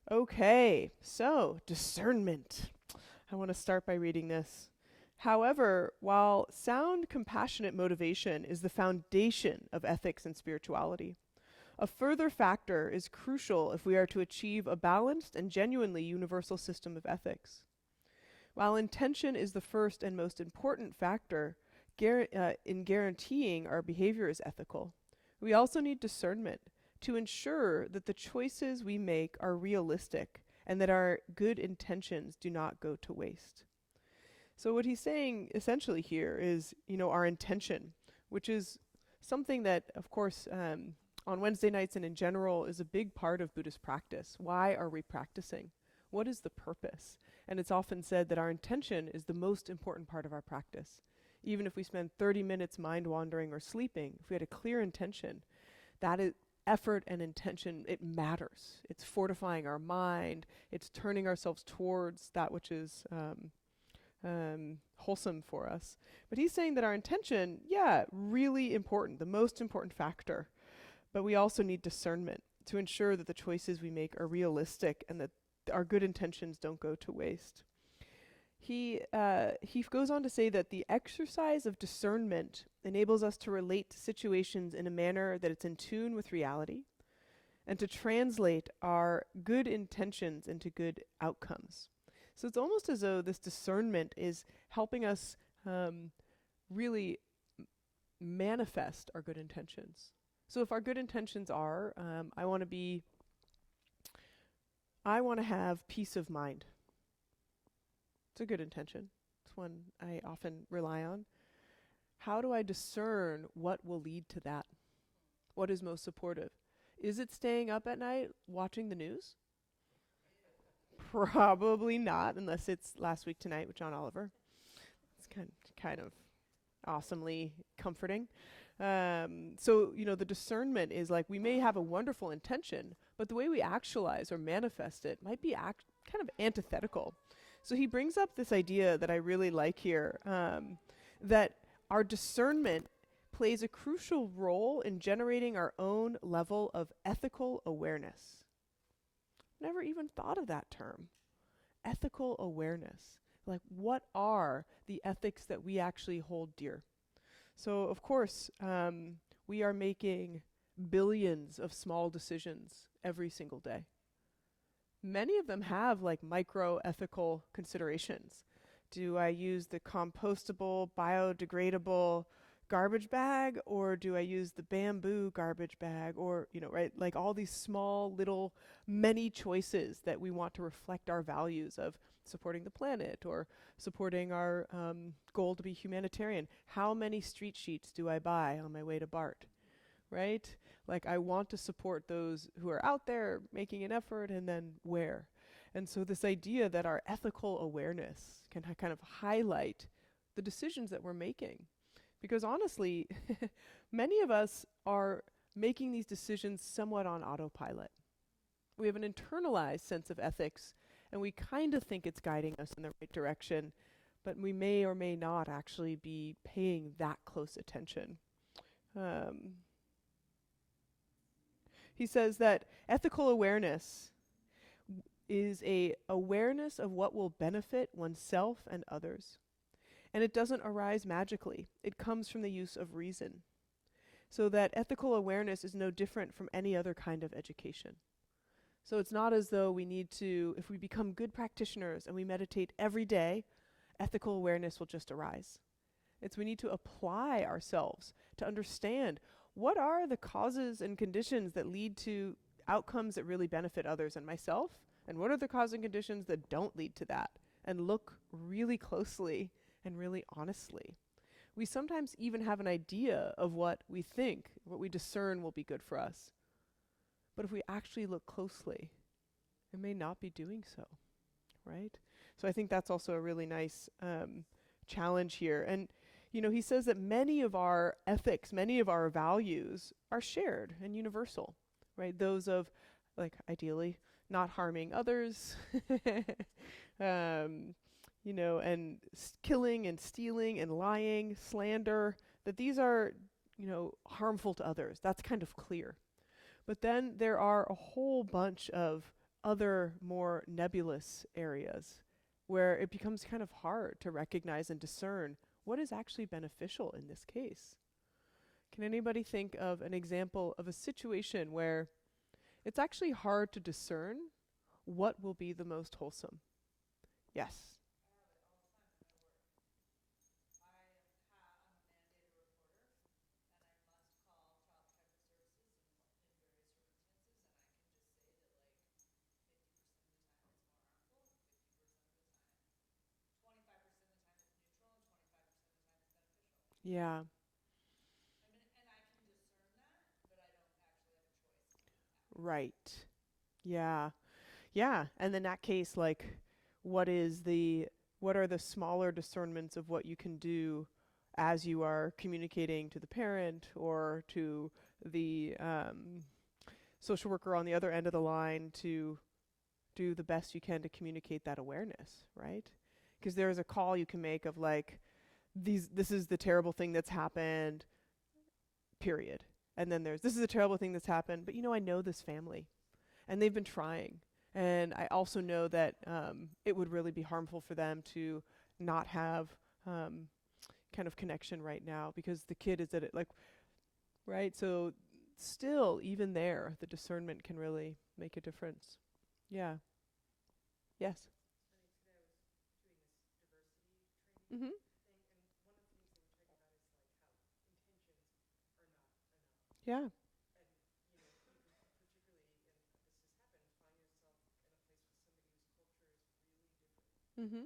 Okay, so discernment. I want to start by reading this. However, while sound, compassionate motivation is the foundation of ethics and spirituality, a further factor is crucial if we are to achieve a balanced and genuinely universal system of ethics. While intention is the first and most important factor in guaranteeing our behavior is ethical, we also need discernment to ensure that the choices we make are realistic and that our good intentions do not go to waste. So what he's saying essentially here is, our intention, which is something that, of course, on Wednesday nights and in general is a big part of Buddhist practice. Why are we practicing? What is the purpose? And it's often said that our intention is the most important part of our practice. Even if we spend 30 minutes mind wandering or sleeping, if we had a clear intention, that is effort and intention, it matters. It's fortifying our mind. It's turning ourselves towards that which is wholesome for us. But he's saying that our intention, really important, the most important factor. But we also need discernment. to ensure that the choices we make are realistic and that our good intentions don't go to waste. He goes on to say that the exercise of discernment enables us to relate to situations in a manner that it's in tune with reality and to translate our good intentions into good outcomes. So it's almost as though this discernment is helping us really manifest our good intentions. So if our good intentions are, I want to have peace of mind. It's a good intention. It's one I often rely on. How do I discern what will lead to that? What is most supportive? Is it staying up at night watching the news? Probably not, unless it's Last Week Tonight with John Oliver. It's kind of awesomely comforting. So, the discernment is like we may have a wonderful intention, but the way we actualize or manifest it might be kind of antithetical. So he brings up this idea that I really like here, that our discernment plays a crucial role in generating our own level of ethical awareness. Never even thought of that term. Ethical awareness. Like, what are the ethics that we actually hold dear? So, of course, we are making billions of small decisions every single day. Many of them have like micro-ethical considerations. Do I use the compostable, biodegradable garbage bag, or do I use the bamboo garbage bag, or, right? Like all these small little many choices that we want to reflect our values of supporting the planet or supporting our goal to be humanitarian. How many street sheets do I buy on my way to BART? Right? Like I want to support those who are out there making an effort, and then where. And so this idea that our ethical awareness can kind of highlight the decisions that we're making. Because honestly, many of us are making these decisions somewhat on autopilot. We have an internalized sense of ethics, and we kind of think it's guiding us in the right direction, but we may or may not actually be paying that close attention. He says that ethical awareness is a awareness of what will benefit oneself and others. And it doesn't arise magically. It comes from the use of reason. So that ethical awareness is no different from any other kind of education. So it's not as though we need to, if we become good practitioners and we meditate every day, ethical awareness will just arise. It's we need to apply ourselves to understand what are the causes and conditions that lead to outcomes that really benefit others and myself, and what are the causes and conditions that don't lead to that, and look really closely and really honestly. We sometimes even have an idea of what we think, what we discern will be good for us. But if we actually look closely, it may not be doing so, right? So I think that's also a really nice challenge here. And he says that many of our ethics, many of our values are shared and universal, right? Those of, like, ideally, not harming others, and killing and stealing and lying, slander, that these are, harmful to others. That's kind of clear. But then there are a whole bunch of other more nebulous areas where it becomes kind of hard to recognize and discern what is actually beneficial in this case. Can anybody think of an example of a situation where it's actually hard to discern what will be the most wholesome? Yes. Yeah. Right. Yeah. Yeah. And in that case, like, what are the smaller discernments of what you can do as you are communicating to the parent or to the social worker on the other end of the line to do the best you can to communicate that awareness, right? Because there is a call you can make of like, this is the terrible thing that's happened, period. And then there's, this is a terrible thing that's happened, but I know this family and they've been trying. And I also know that it would really be harmful for them to not have kind of connection right now because the kid is at it, like, right? So still, even there, the discernment can really make a difference. Yeah. Yes. Mm-hmm. Yeah. Mm-hmm.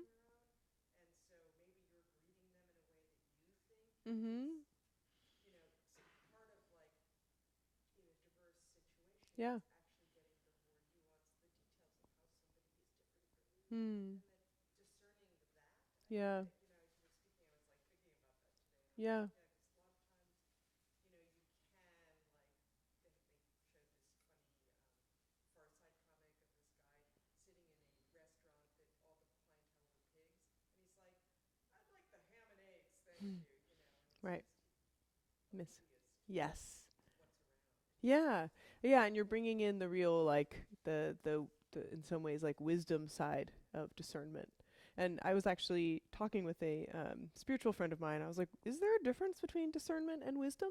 Mm-hmm. Yeah. Mm. Yeah. Yeah. Mm. Right. Miss. Yes. Yeah. Yeah, and you're bringing in the real, like, the in some ways, like, wisdom side of discernment. And I was actually talking with a spiritual friend of mine. I was like, is there a difference between discernment and wisdom?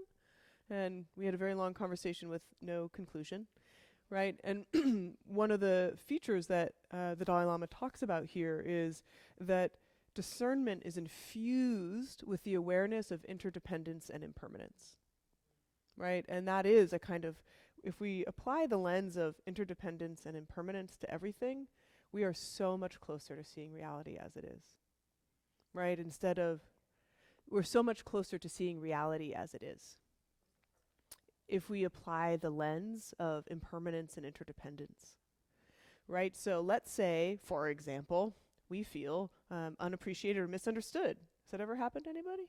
And we had a very long conversation with no conclusion, right? And one of the features that the Dalai Lama talks about here is that discernment is infused with the awareness of interdependence and impermanence, right? And that is a kind of, if we apply the lens of interdependence and impermanence to everything, we are so much closer to seeing reality as it is, right? Instead of, we're so much closer to seeing reality as it is if we apply the lens of impermanence and interdependence, right? So let's say, for example, we feel unappreciated or misunderstood. Has that ever happened to anybody?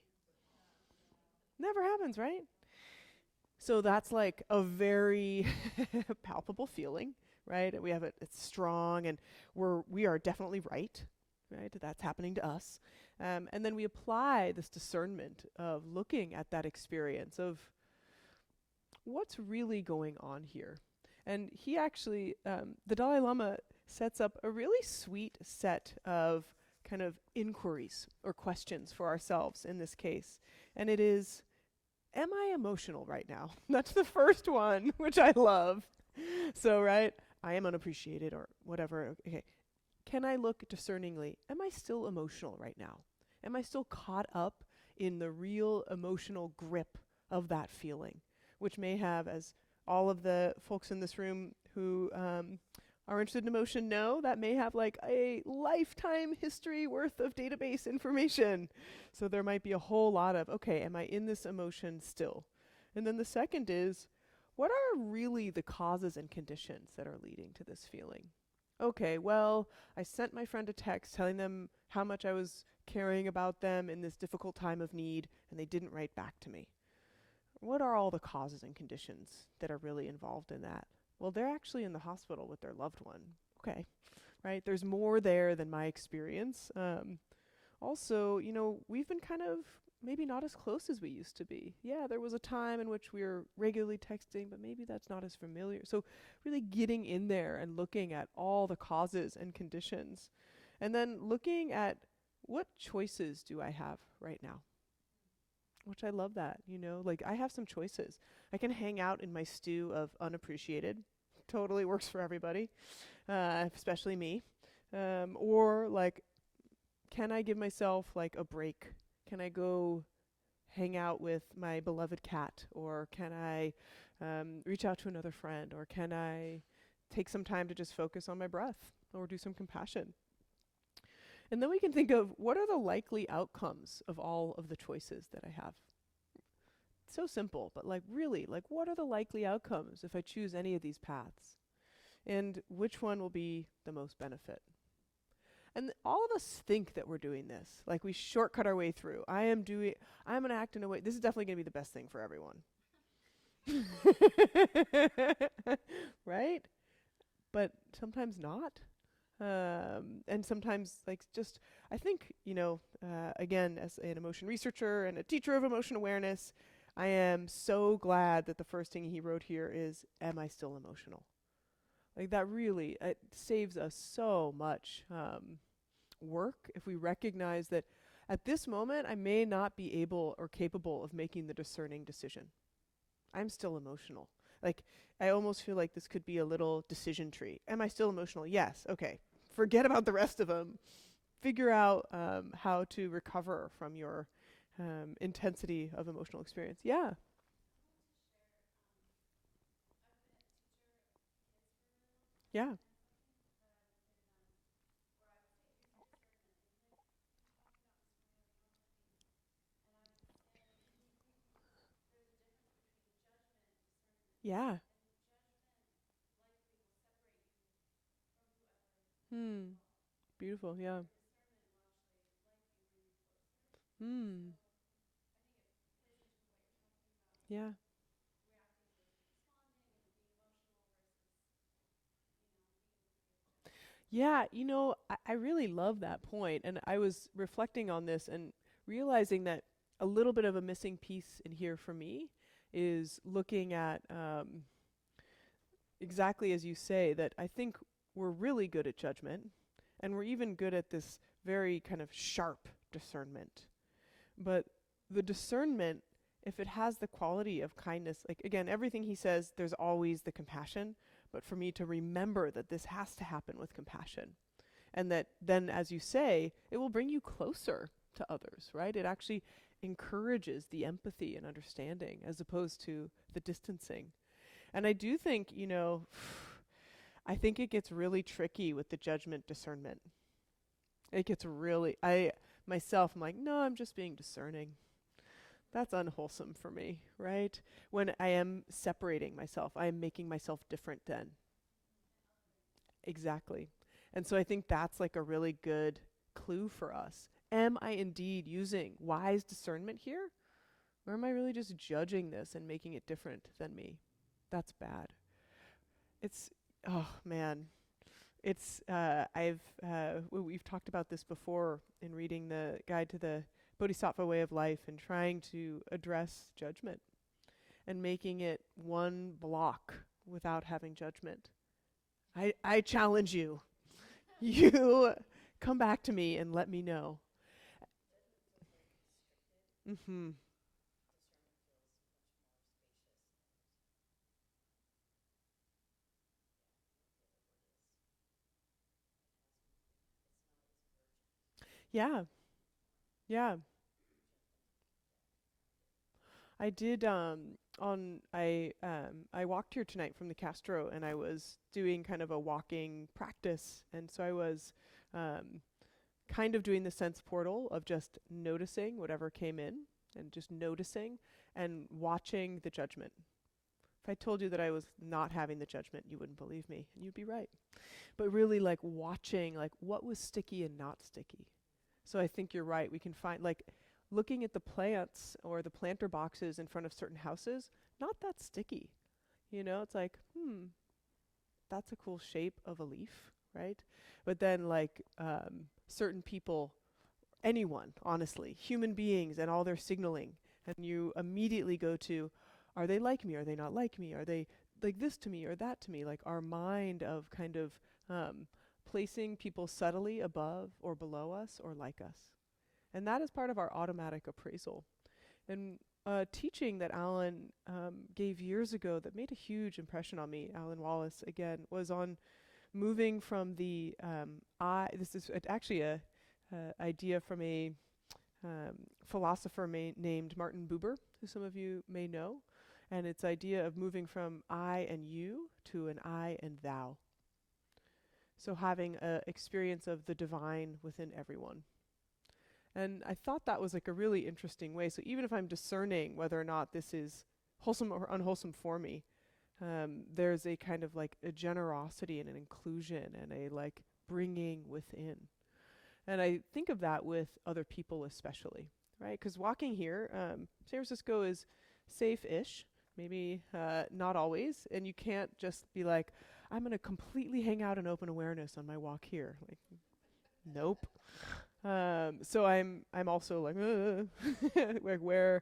Never happens, right? So that's like a very palpable feeling, right? We have it, it's strong, and we are definitely right? That's happening to us. And then we apply this discernment of looking at that experience of what's really going on here. And he actually, the Dalai Lama sets up a really sweet set of kind of inquiries or questions for ourselves in this case. And it is, am I emotional right now? That's the first one, which I love. So, right, I am unappreciated or whatever. Okay. Can I look discerningly? Am I still emotional right now? Am I still caught up in the real emotional grip of that feeling? Which may have, as all of the folks in this room who are interested in emotion know, that may have like a lifetime history worth of database information. So there might be a whole lot of, okay, am I in this emotion still? And then the second is, what are really the causes and conditions that are leading to this feeling? Okay, well, I sent my friend a text telling them how much I was caring about them in this difficult time of need, and they didn't write back to me. What are all the causes and conditions that are really involved in that? Well, they're actually in the hospital with their loved one. Okay, right? There's more there than my experience. Also, we've been kind of maybe not as close as we used to be. Yeah, there was a time in which we were regularly texting, but maybe that's not as familiar. So really getting in there and looking at all the causes and conditions. And then looking at what choices do I have right now? Which I love that, like I have some choices. I can hang out in my stew of unappreciated. Totally works for everybody, especially me. Or like, can I give myself like a break? Can I go hang out with my beloved cat? Or can I reach out to another friend? Or can I take some time to just focus on my breath or do some compassion? And then we can think of what are the likely outcomes of all of the choices that I have. So simple, but like really, like what are the likely outcomes if I choose any of these paths? And which one will be the most benefit? And all of us think that we're doing this. Like we shortcut our way through. I'm going to act in a way, this is definitely going to be the best thing for everyone. Right? But sometimes not. And sometimes like just, I think, again, as an emotion researcher and a teacher of emotion awareness, I am so glad that the first thing he wrote here is, am I still emotional? Like that really, it saves us so much work if we recognize that at this moment I may not be able or capable of making the discerning decision. I'm still emotional. Like, I almost feel like this could be a little decision tree. Am I still emotional? Yes. Okay. Forget about the rest of them. Figure out how to recover from your intensity of emotional experience. Yeah. Yeah. Yeah. Hmm. Beautiful. Yeah. Hmm. Yeah. Yeah, I really love that point. And I was reflecting on this and realizing that a little bit of a missing piece in here for me is looking at exactly as you say, that I think we're really good at judgment and we're even good at this very kind of sharp discernment. But the discernment, if it has the quality of kindness, like again, everything he says, there's always the compassion. But for me to remember that this has to happen with compassion, and that then, as you say, it will bring you closer to others, right? It actually encourages the empathy and understanding as opposed to the distancing. And I do think, I think it gets really tricky with the judgment discernment. It gets really, I myself, I'm like, no, I'm just being discerning. That's unwholesome for me, right? When I am separating myself, I am making myself different then. Exactly. And so I think that's like a really good clue for us. Am I indeed using wise discernment here? Or am I really just judging this and making it different than me? That's bad. It's, oh man. We've talked about this before in reading the Guide to the Bodhisattva Way of Life and trying to address judgment and making it one block without having judgment. I challenge you. You come back to me and let me know. Mm-hmm. Yeah, yeah. I did I walked here tonight from the Castro and I was doing kind of a walking practice, and so I was um kind of doing the sense portal of just noticing whatever came in and just noticing and watching the judgment. If I told you that I was not having the judgment, you wouldn't believe me, and you'd be right. But really like watching like what was sticky and not sticky. So I think you're right. We can find like looking at the plants or the planter boxes in front of certain houses, not that sticky. It's like, that's a cool shape of a leaf, right? But then like certain people, anyone, honestly, human beings and all their signaling, and you immediately go to, are they like me? Are they not like me? Are they like this to me or that to me? Like our mind of kind of placing people subtly above or below us or like us. And that is part of our automatic appraisal. And teaching that Alan gave years ago that made a huge impression on me, Alan Wallace again, was on moving from the I. This is actually a idea from a philosopher named Martin Buber, who some of you may know. And it's idea of moving from I and you to an I and thou. So having a experience of the divine within everyone. And I thought that was like a really interesting way. So even if I'm discerning whether or not this is wholesome or unwholesome for me, there's a kind of like a generosity and an inclusion and a like bringing within. And I think of that with other people especially, right? Because walking here, San Francisco is safe-ish, maybe not always, and you can't just be like, I'm going to completely hang out in open awareness on my walk here. Like, nope. So I'm also like, like where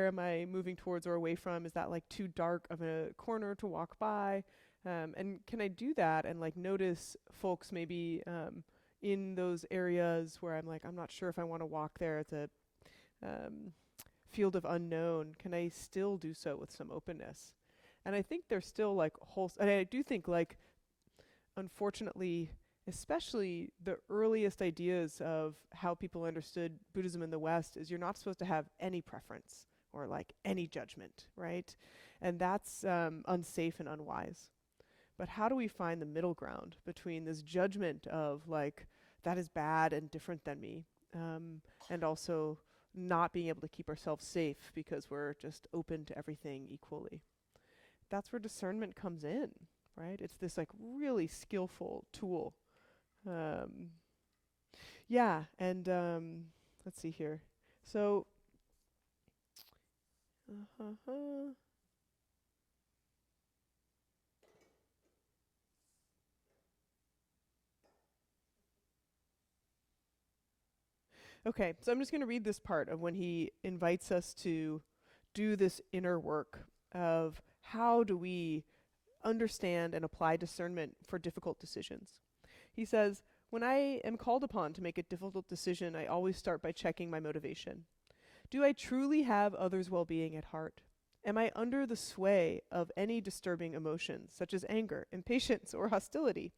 am I moving towards or away from? Is that like too dark of a corner to walk by? And can I do that and like notice folks maybe in those areas where I'm like, I'm not sure if I want to walk there. It's a um, field of unknown. Can I still do so with some openness? And I think there's still like and I do think like, unfortunately, especially the earliest ideas of how people understood Buddhism in the West is you're not supposed to have any preference or like any judgment, right? And that's unsafe and unwise. But how do we find the middle ground between this judgment of like, that is bad and different than me, and also not being able to keep ourselves safe because we're just open to everything equally? That's where discernment comes in, right? It's this like really skillful tool. Um, yeah, and let's see here. So, uh-huh. Okay, so I'm just going to read this part of when he invites us to do this inner work of how do we understand and apply discernment for difficult decisions. He says, when I am called upon to make a difficult decision, I always start by checking my motivation. Do I truly have others' well-being at heart? Am I under the sway of any disturbing emotions, such as anger, impatience, or hostility?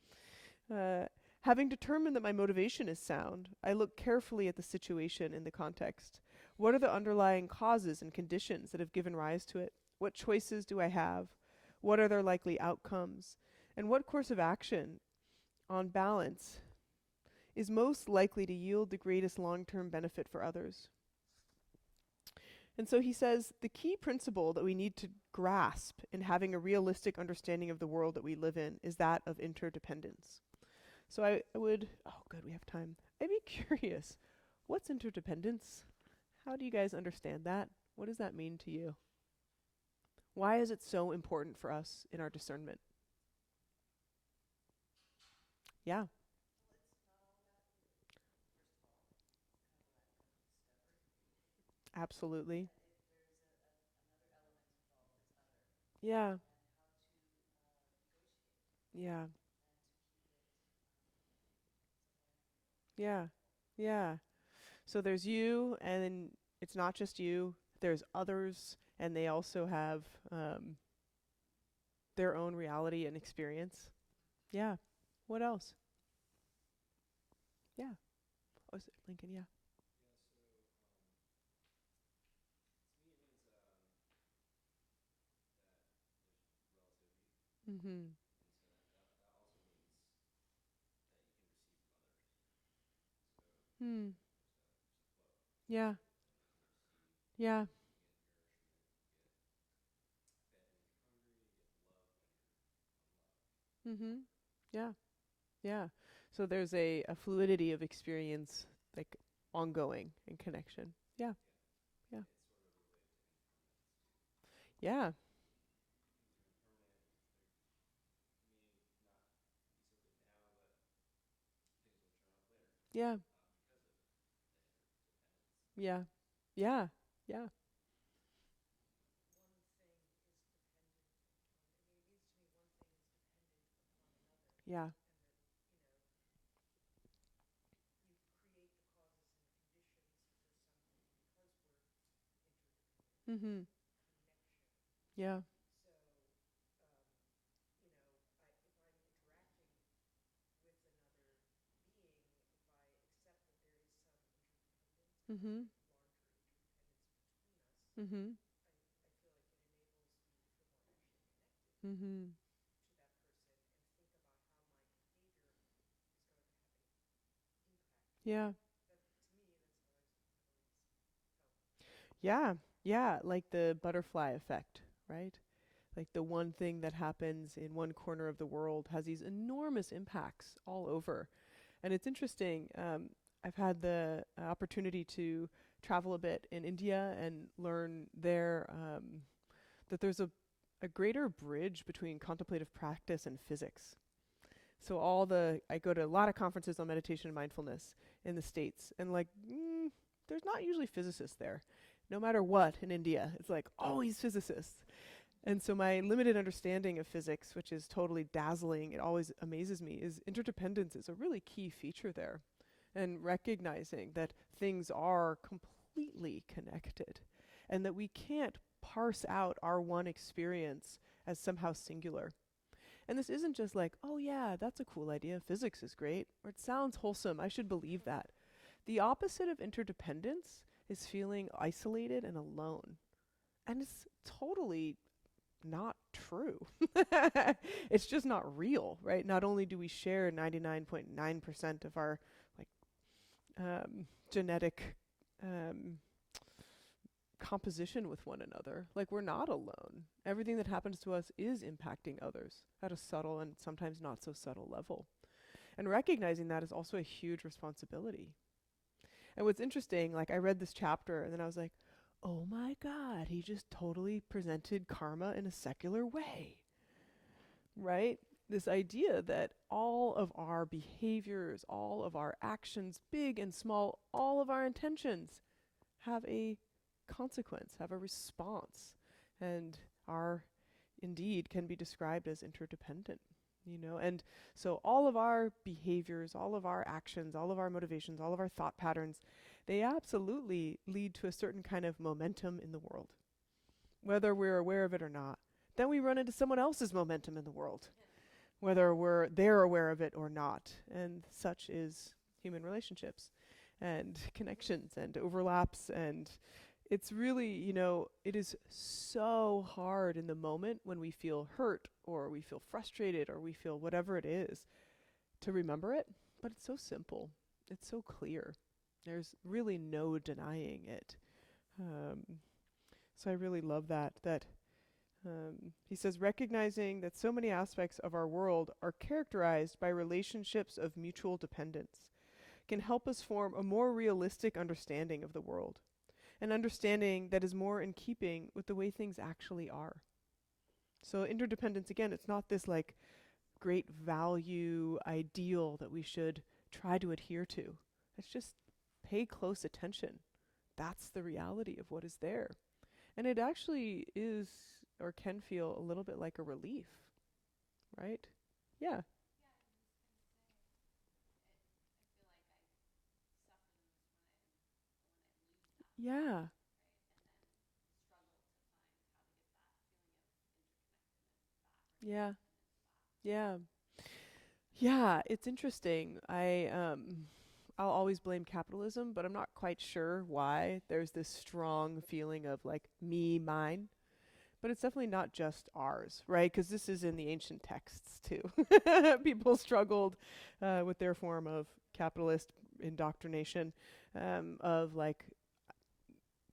Uh, Having determined that my motivation is sound, I look carefully at the situation in the context. What are the underlying causes and conditions that have given rise to it? What choices do I have? What are their likely outcomes? And what course of action, on balance, is most likely to yield the greatest long-term benefit for others? And so he says the key principle that we need to grasp in having a realistic understanding of the world that we live in is that of interdependence. So I would, oh good, we have time. I'd be curious, what's interdependence? How do you guys understand that? What does that mean to you? Why is it so important for us in our discernment? Yeah. Absolutely. Yeah. Yeah. Yeah. Yeah. So there's you, and then it's not just you. There's others, and they also have their own reality and experience. Yeah. What else? Yeah. Oh, is it Lincoln? Yeah. Mm-hmm. Hmm. Yeah. Yeah. Mm-hmm. Yeah. Yeah. So there's a fluidity of experience, like ongoing in connection. Yeah. Yeah. Yeah. Yeah. Yeah. Yeah. Yeah. Yeah. Mm-hmm. Yeah. Mm-hmm. Mm-hmm. Mm-hmm. Yeah. Yeah. Yeah. Like the butterfly effect, right? Like the one thing that happens in one corner of the world has these enormous impacts all over. And it's interesting. I've had the opportunity to travel a bit in India and learn there that there's a greater bridge between contemplative practice and physics. So I go to a lot of conferences on meditation and mindfulness in the States, and like, there's not usually physicists there. No matter what in India, it's like always physicists. And so my limited understanding of physics, which is totally dazzling, it always amazes me, is interdependence is a really key feature there. And recognizing that things are completely connected and that we can't parse out our one experience as somehow singular. And this isn't just like, oh yeah, that's a cool idea, physics is great, or it sounds wholesome, I should believe that. The opposite of interdependence is feeling isolated and alone. And it's totally not true. It's just not real, right? Not only do we share 99.9% of our like genetic composition with one another, like we're not alone. Everything that happens to us is impacting others at a subtle and sometimes not so subtle level. And recognizing that is also a huge responsibility. And what's interesting, like I read this chapter and then I was like, oh my God, he just totally presented karma in a secular way, right? This idea that all of our behaviors, all of our actions, big and small, all of our intentions have a consequence, have a response, and are indeed can be described as interdependent, you know? And so all of our behaviors, all of our actions, all of our motivations, all of our thought patterns, they absolutely lead to a certain kind of momentum in the world, whether we're aware of it or not. Then we run into someone else's momentum in the world, whether they're aware of it or not. And such is human relationships and connections and overlaps. And it's really, you know, it is so hard in the moment when we feel hurt or we feel frustrated or we feel whatever it is to remember it. But it's so simple. It's so clear. There's really no denying it. So I really love that he says, recognizing that so many aspects of our world are characterized by relationships of mutual dependence can help us form a more realistic understanding of the world, an understanding that is more in keeping with the way things actually are. So interdependence, again, it's not this like great value ideal that we should try to adhere to. It's just pay close attention. That's the reality of what is there. And it actually is or can feel a little bit like a relief, right? Yeah. Yeah. Yeah. Yeah. Yeah, it's interesting. I'll always blame capitalism, but I'm not quite sure why there's this strong feeling of like me, mine. But it's definitely not just ours, right? Because this is in the ancient texts too. People struggled with their form of capitalist indoctrination, of like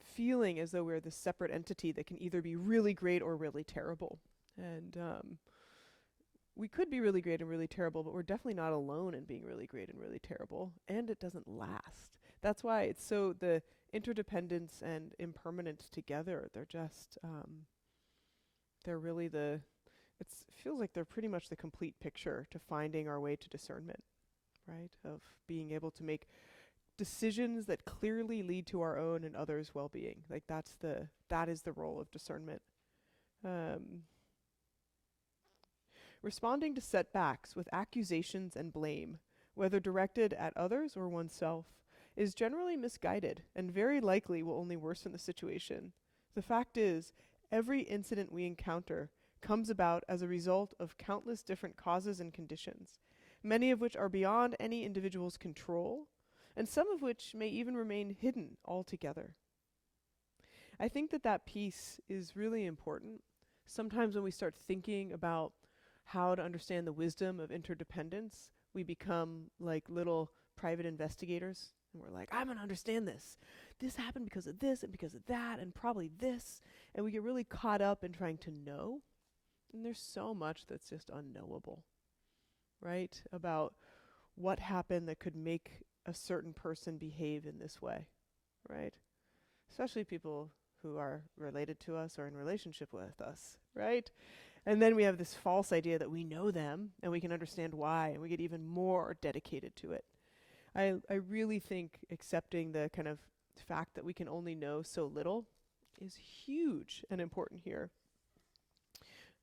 feeling as though we're this separate entity that can either be really great or really terrible. And we could be really great and really terrible, but we're definitely not alone in being really great and really terrible. And it doesn't last. That's why it's so the interdependence and impermanent together. They're just they're really it feels like they're pretty much the complete picture to finding our way to discernment, right? Of being able to make decisions that clearly lead to our own and others' well-being. Like that is the role of discernment. Responding to setbacks with accusations and blame, whether directed at others or oneself, is generally misguided and very likely will only worsen the situation. The fact is, every incident we encounter comes about as a result of countless different causes and conditions, many of which are beyond any individual's control, and some of which may even remain hidden altogether. I think that piece is really important. Sometimes when we start thinking about how to understand the wisdom of interdependence, we become like little private investigators. And we're like, I'm going to understand this. This happened because of this and because of that and probably this. And we get really caught up in trying to know. And there's so much that's just unknowable, right? About what happened that could make a certain person behave in this way, right? Especially people who are related to us or in relationship with us, right? And then we have this false idea that we know them and we can understand why, and we get even more dedicated to it. I really think accepting the kind of fact that we can only know so little is huge and important here.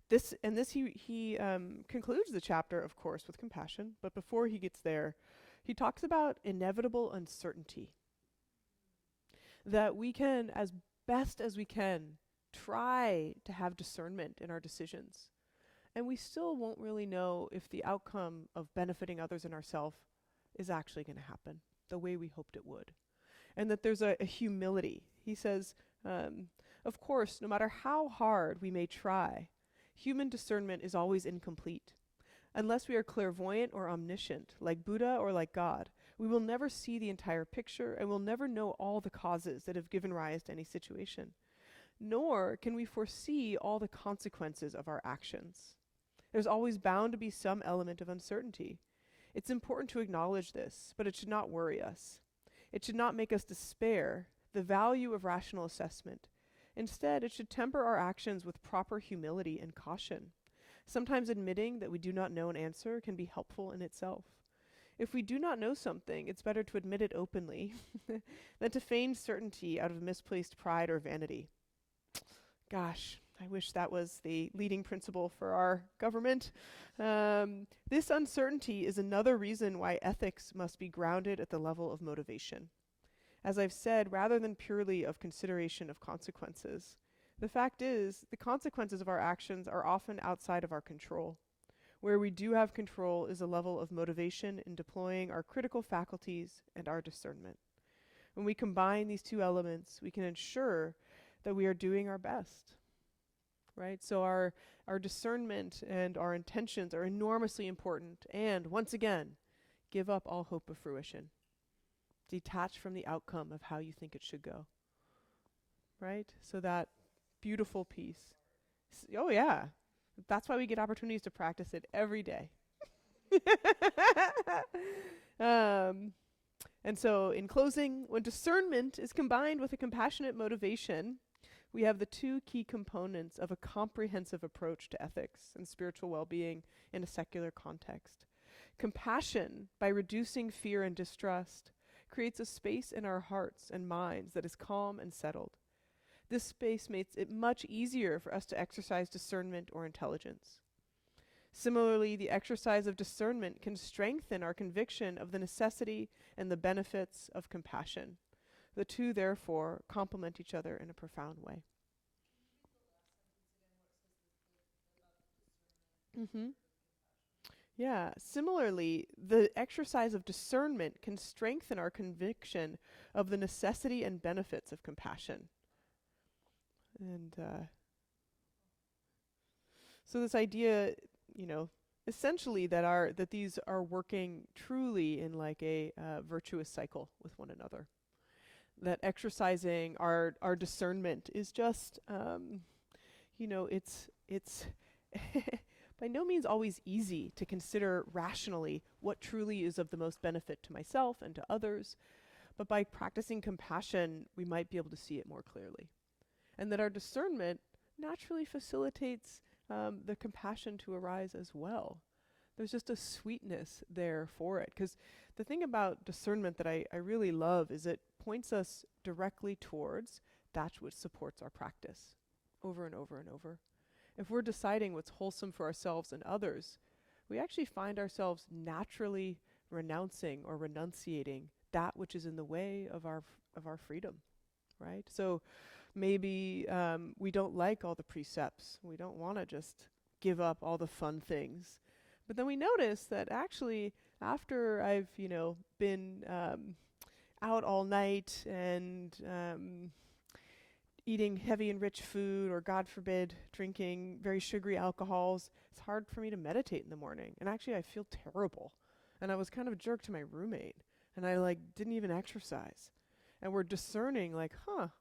He concludes the chapter, of course, with compassion, but before he gets there, he talks about inevitable uncertainty. That we can, as best as we can, try to have discernment in our decisions. And we still won't really know if the outcome of benefiting others and ourselves is actually going to happen the way we hoped it would. And that there's a humility. He says, of course, no matter how hard we may try, human discernment is always incomplete. Unless we are clairvoyant or omniscient, like Buddha or like God, we will never see the entire picture and will never know all the causes that have given rise to any situation. Nor can we foresee all the consequences of our actions. There's always bound to be some element of uncertainty. It's important to acknowledge this, but it should not worry us. It should not make us despair the value of rational assessment. Instead, it should temper our actions with proper humility and caution. Sometimes admitting that we do not know an answer can be helpful in itself. If we do not know something, it's better to admit it openly than to feign certainty out of misplaced pride or vanity. Gosh, I wish that was the leading principle for our government. This uncertainty is another reason why ethics must be grounded at the level of motivation. As I've said, rather than purely of consideration of consequences, the fact is, the consequences of our actions are often outside of our control. Where we do have control is a level of motivation in deploying our critical faculties and our discernment. When we combine these two elements, we can ensure that we are doing our best, right? So our discernment and our intentions are enormously important. And once again, give up all hope of fruition. Detach from the outcome of how you think it should go, right? So that beautiful piece. Oh yeah, that's why we get opportunities to practice it every day. And so in closing, when discernment is combined with a compassionate motivation, we have the two key components of a comprehensive approach to ethics and spiritual well-being in a secular context. Compassion, by reducing fear and distrust, creates a space in our hearts and minds that is calm and settled. This space makes it much easier for us to exercise discernment or intelligence. Similarly, the exercise of discernment can strengthen our conviction of the necessity and the benefits of compassion. The two, therefore, complement each other in a profound way. Mm-hmm. Yeah, similarly, the exercise of discernment can strengthen our conviction of the necessity and benefits of compassion. And so this idea, essentially that these are working truly in like a virtuous cycle with one another. That exercising our discernment is just, it's by no means always easy to consider rationally what truly is of the most benefit to myself and to others, but by practicing compassion, we might be able to see it more clearly. And that our discernment naturally facilitates the compassion to arise as well. There's just a sweetness there for it. Because the thing about discernment that I really love is it points us directly towards that which supports our practice over and over and over. If we're deciding what's wholesome for ourselves and others, we actually find ourselves naturally renouncing or renunciating that which is in the way of our freedom, right? So maybe we don't like all the precepts. We don't want to just give up all the fun things. But then we notice that actually after I've, been out all night and eating heavy and rich food, or God forbid, drinking very sugary alcohols, it's hard for me to meditate in the morning. And actually I feel terrible. And I was kind of a jerk to my roommate. And I didn't even exercise. And we're discerning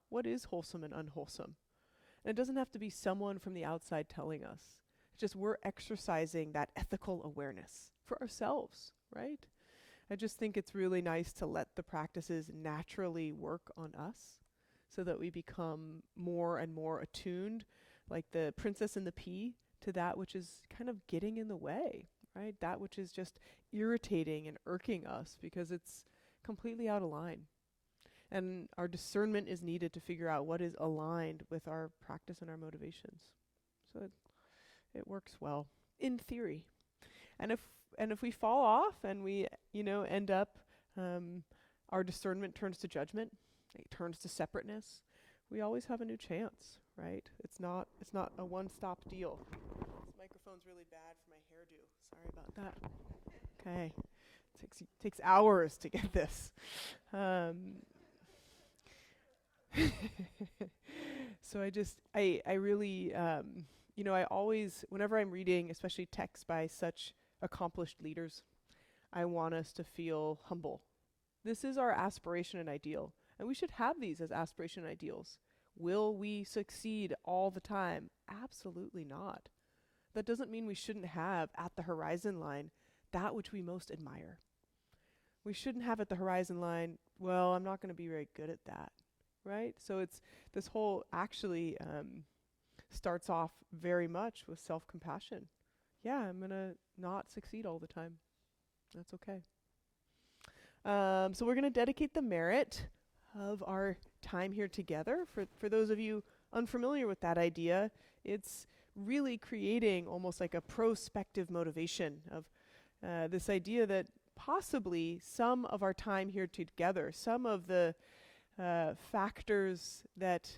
what is wholesome and unwholesome? And it doesn't have to be someone from the outside telling us. It's just we're exercising that ethical awareness for ourselves, right? I just think it's really nice to let the practices naturally work on us so that we become more and more attuned, like the princess and the pea, to that which is kind of getting in the way, right? That which is just irritating and irking us because it's completely out of line. And our discernment is needed to figure out what is aligned with our practice and our motivations. So it works well in theory. And if we fall off and we, end up, our discernment turns to judgment, it turns to separateness, we always have a new chance, right? It's not a one-stop deal. This microphone's really bad for my hairdo. Sorry about that. Okay. Takes hours to get this. So I really, I always, whenever I'm reading, especially texts by such accomplished leaders, I want us to feel humble. This is our aspiration and ideal, and we should have these as aspiration and ideals. Will we succeed all the time? Absolutely not. That doesn't mean we shouldn't have at the horizon line that which we most admire. We shouldn't have at the horizon line, well, I'm not going to be very good at that, right? So it's this whole actually starts off very much with self-compassion. Yeah, I'm going to not succeed all the time. That's okay. So we're going to dedicate the merit of our time here together. For those of you unfamiliar with that idea, it's really creating almost like a prospective motivation of this idea that possibly some of our time here together, some of the factors that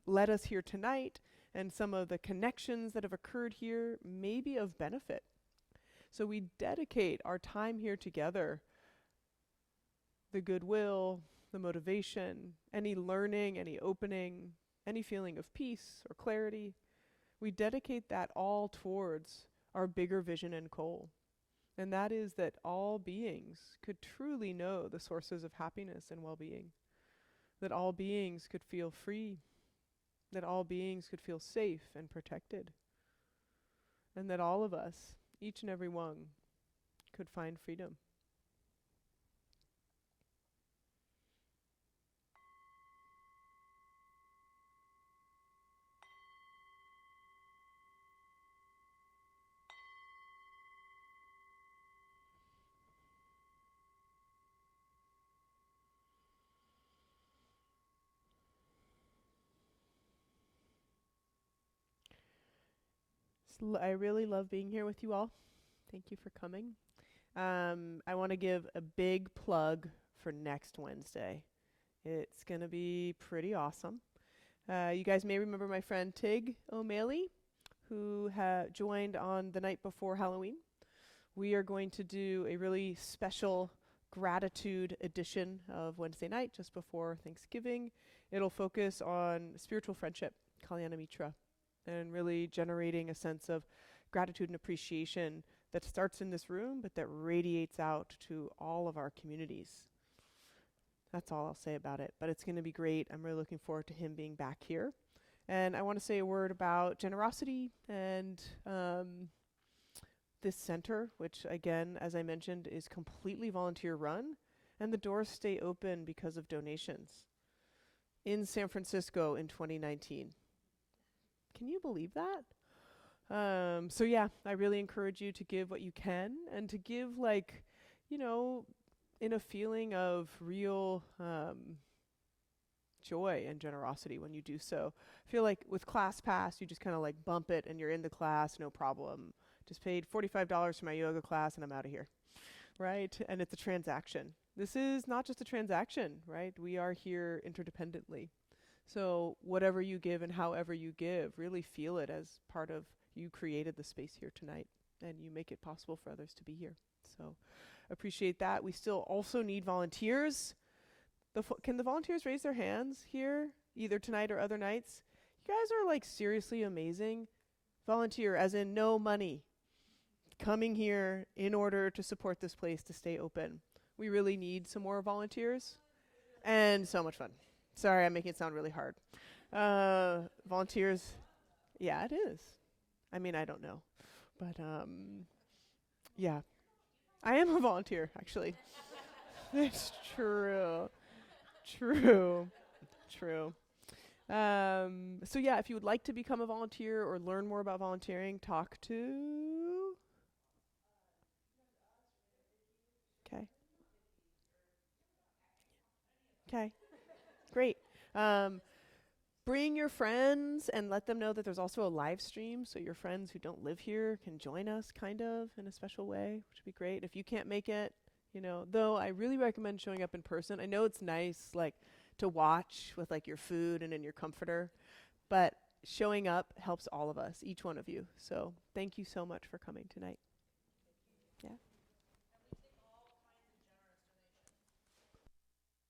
led us here tonight, and some of the connections that have occurred here may be of benefit. So we dedicate our time here together, the goodwill, the motivation, any learning, any opening, any feeling of peace or clarity. We dedicate that all towards our bigger vision and goal. And that is that all beings could truly know the sources of happiness and well-being. That all beings could feel free. That all beings could feel safe and protected. And that all of us, each and every one, could find freedom. I really love being here with you all. Thank you for coming. I want to give a big plug for next Wednesday. It's going to be pretty awesome. You guys may remember my friend Tig O'Malley, who joined on the night before Halloween. We are going to do a really special gratitude edition of Wednesday night, just before Thanksgiving. It'll focus on spiritual friendship, Kalyana Mitra, and really generating a sense of gratitude and appreciation that starts in this room, but that radiates out to all of our communities. That's all I'll say about it, but it's going to be great. I'm really looking forward to him being back here. And I want to say a word about generosity and this center, which again, as I mentioned, is completely volunteer run, and the doors stay open because of donations in San Francisco in 2019. Can you believe that? So yeah, I really encourage you to give what you can, and to give in a feeling of real joy and generosity when you do so. I feel like with ClassPass, you just kind of like bump it and you're in the class, no problem. Just paid $45 for my yoga class and I'm out of here, right? And it's a transaction. This is not just a transaction, right? We are here interdependently. So whatever you give and however you give, really feel it as part of you created the space here tonight and you make it possible for others to be here. So appreciate that. We still also need volunteers. Can the volunteers raise their hands here, either tonight or other nights? You guys are like seriously amazing. Volunteer, as in no money, coming here in order to support this place to stay open. We really need some more volunteers and so much fun. Sorry, I'm making it sound really hard. Volunteers, yeah, it is. I mean, I don't know, but yeah, I am a volunteer, actually. It's true. So yeah, if you would like to become a volunteer or learn more about volunteering, talk to. Okay. Okay. Great. Um, Bring your friends and let them know that there's also a live stream, so your friends who don't live here can join us, kind of, in a special way, which would be great. If you can't make it, though I really recommend showing up in person. I know it's nice, like, to watch with, like, your food and in your comforter, but showing up helps all of us, each one of you. So thank you so much for coming tonight. Yeah.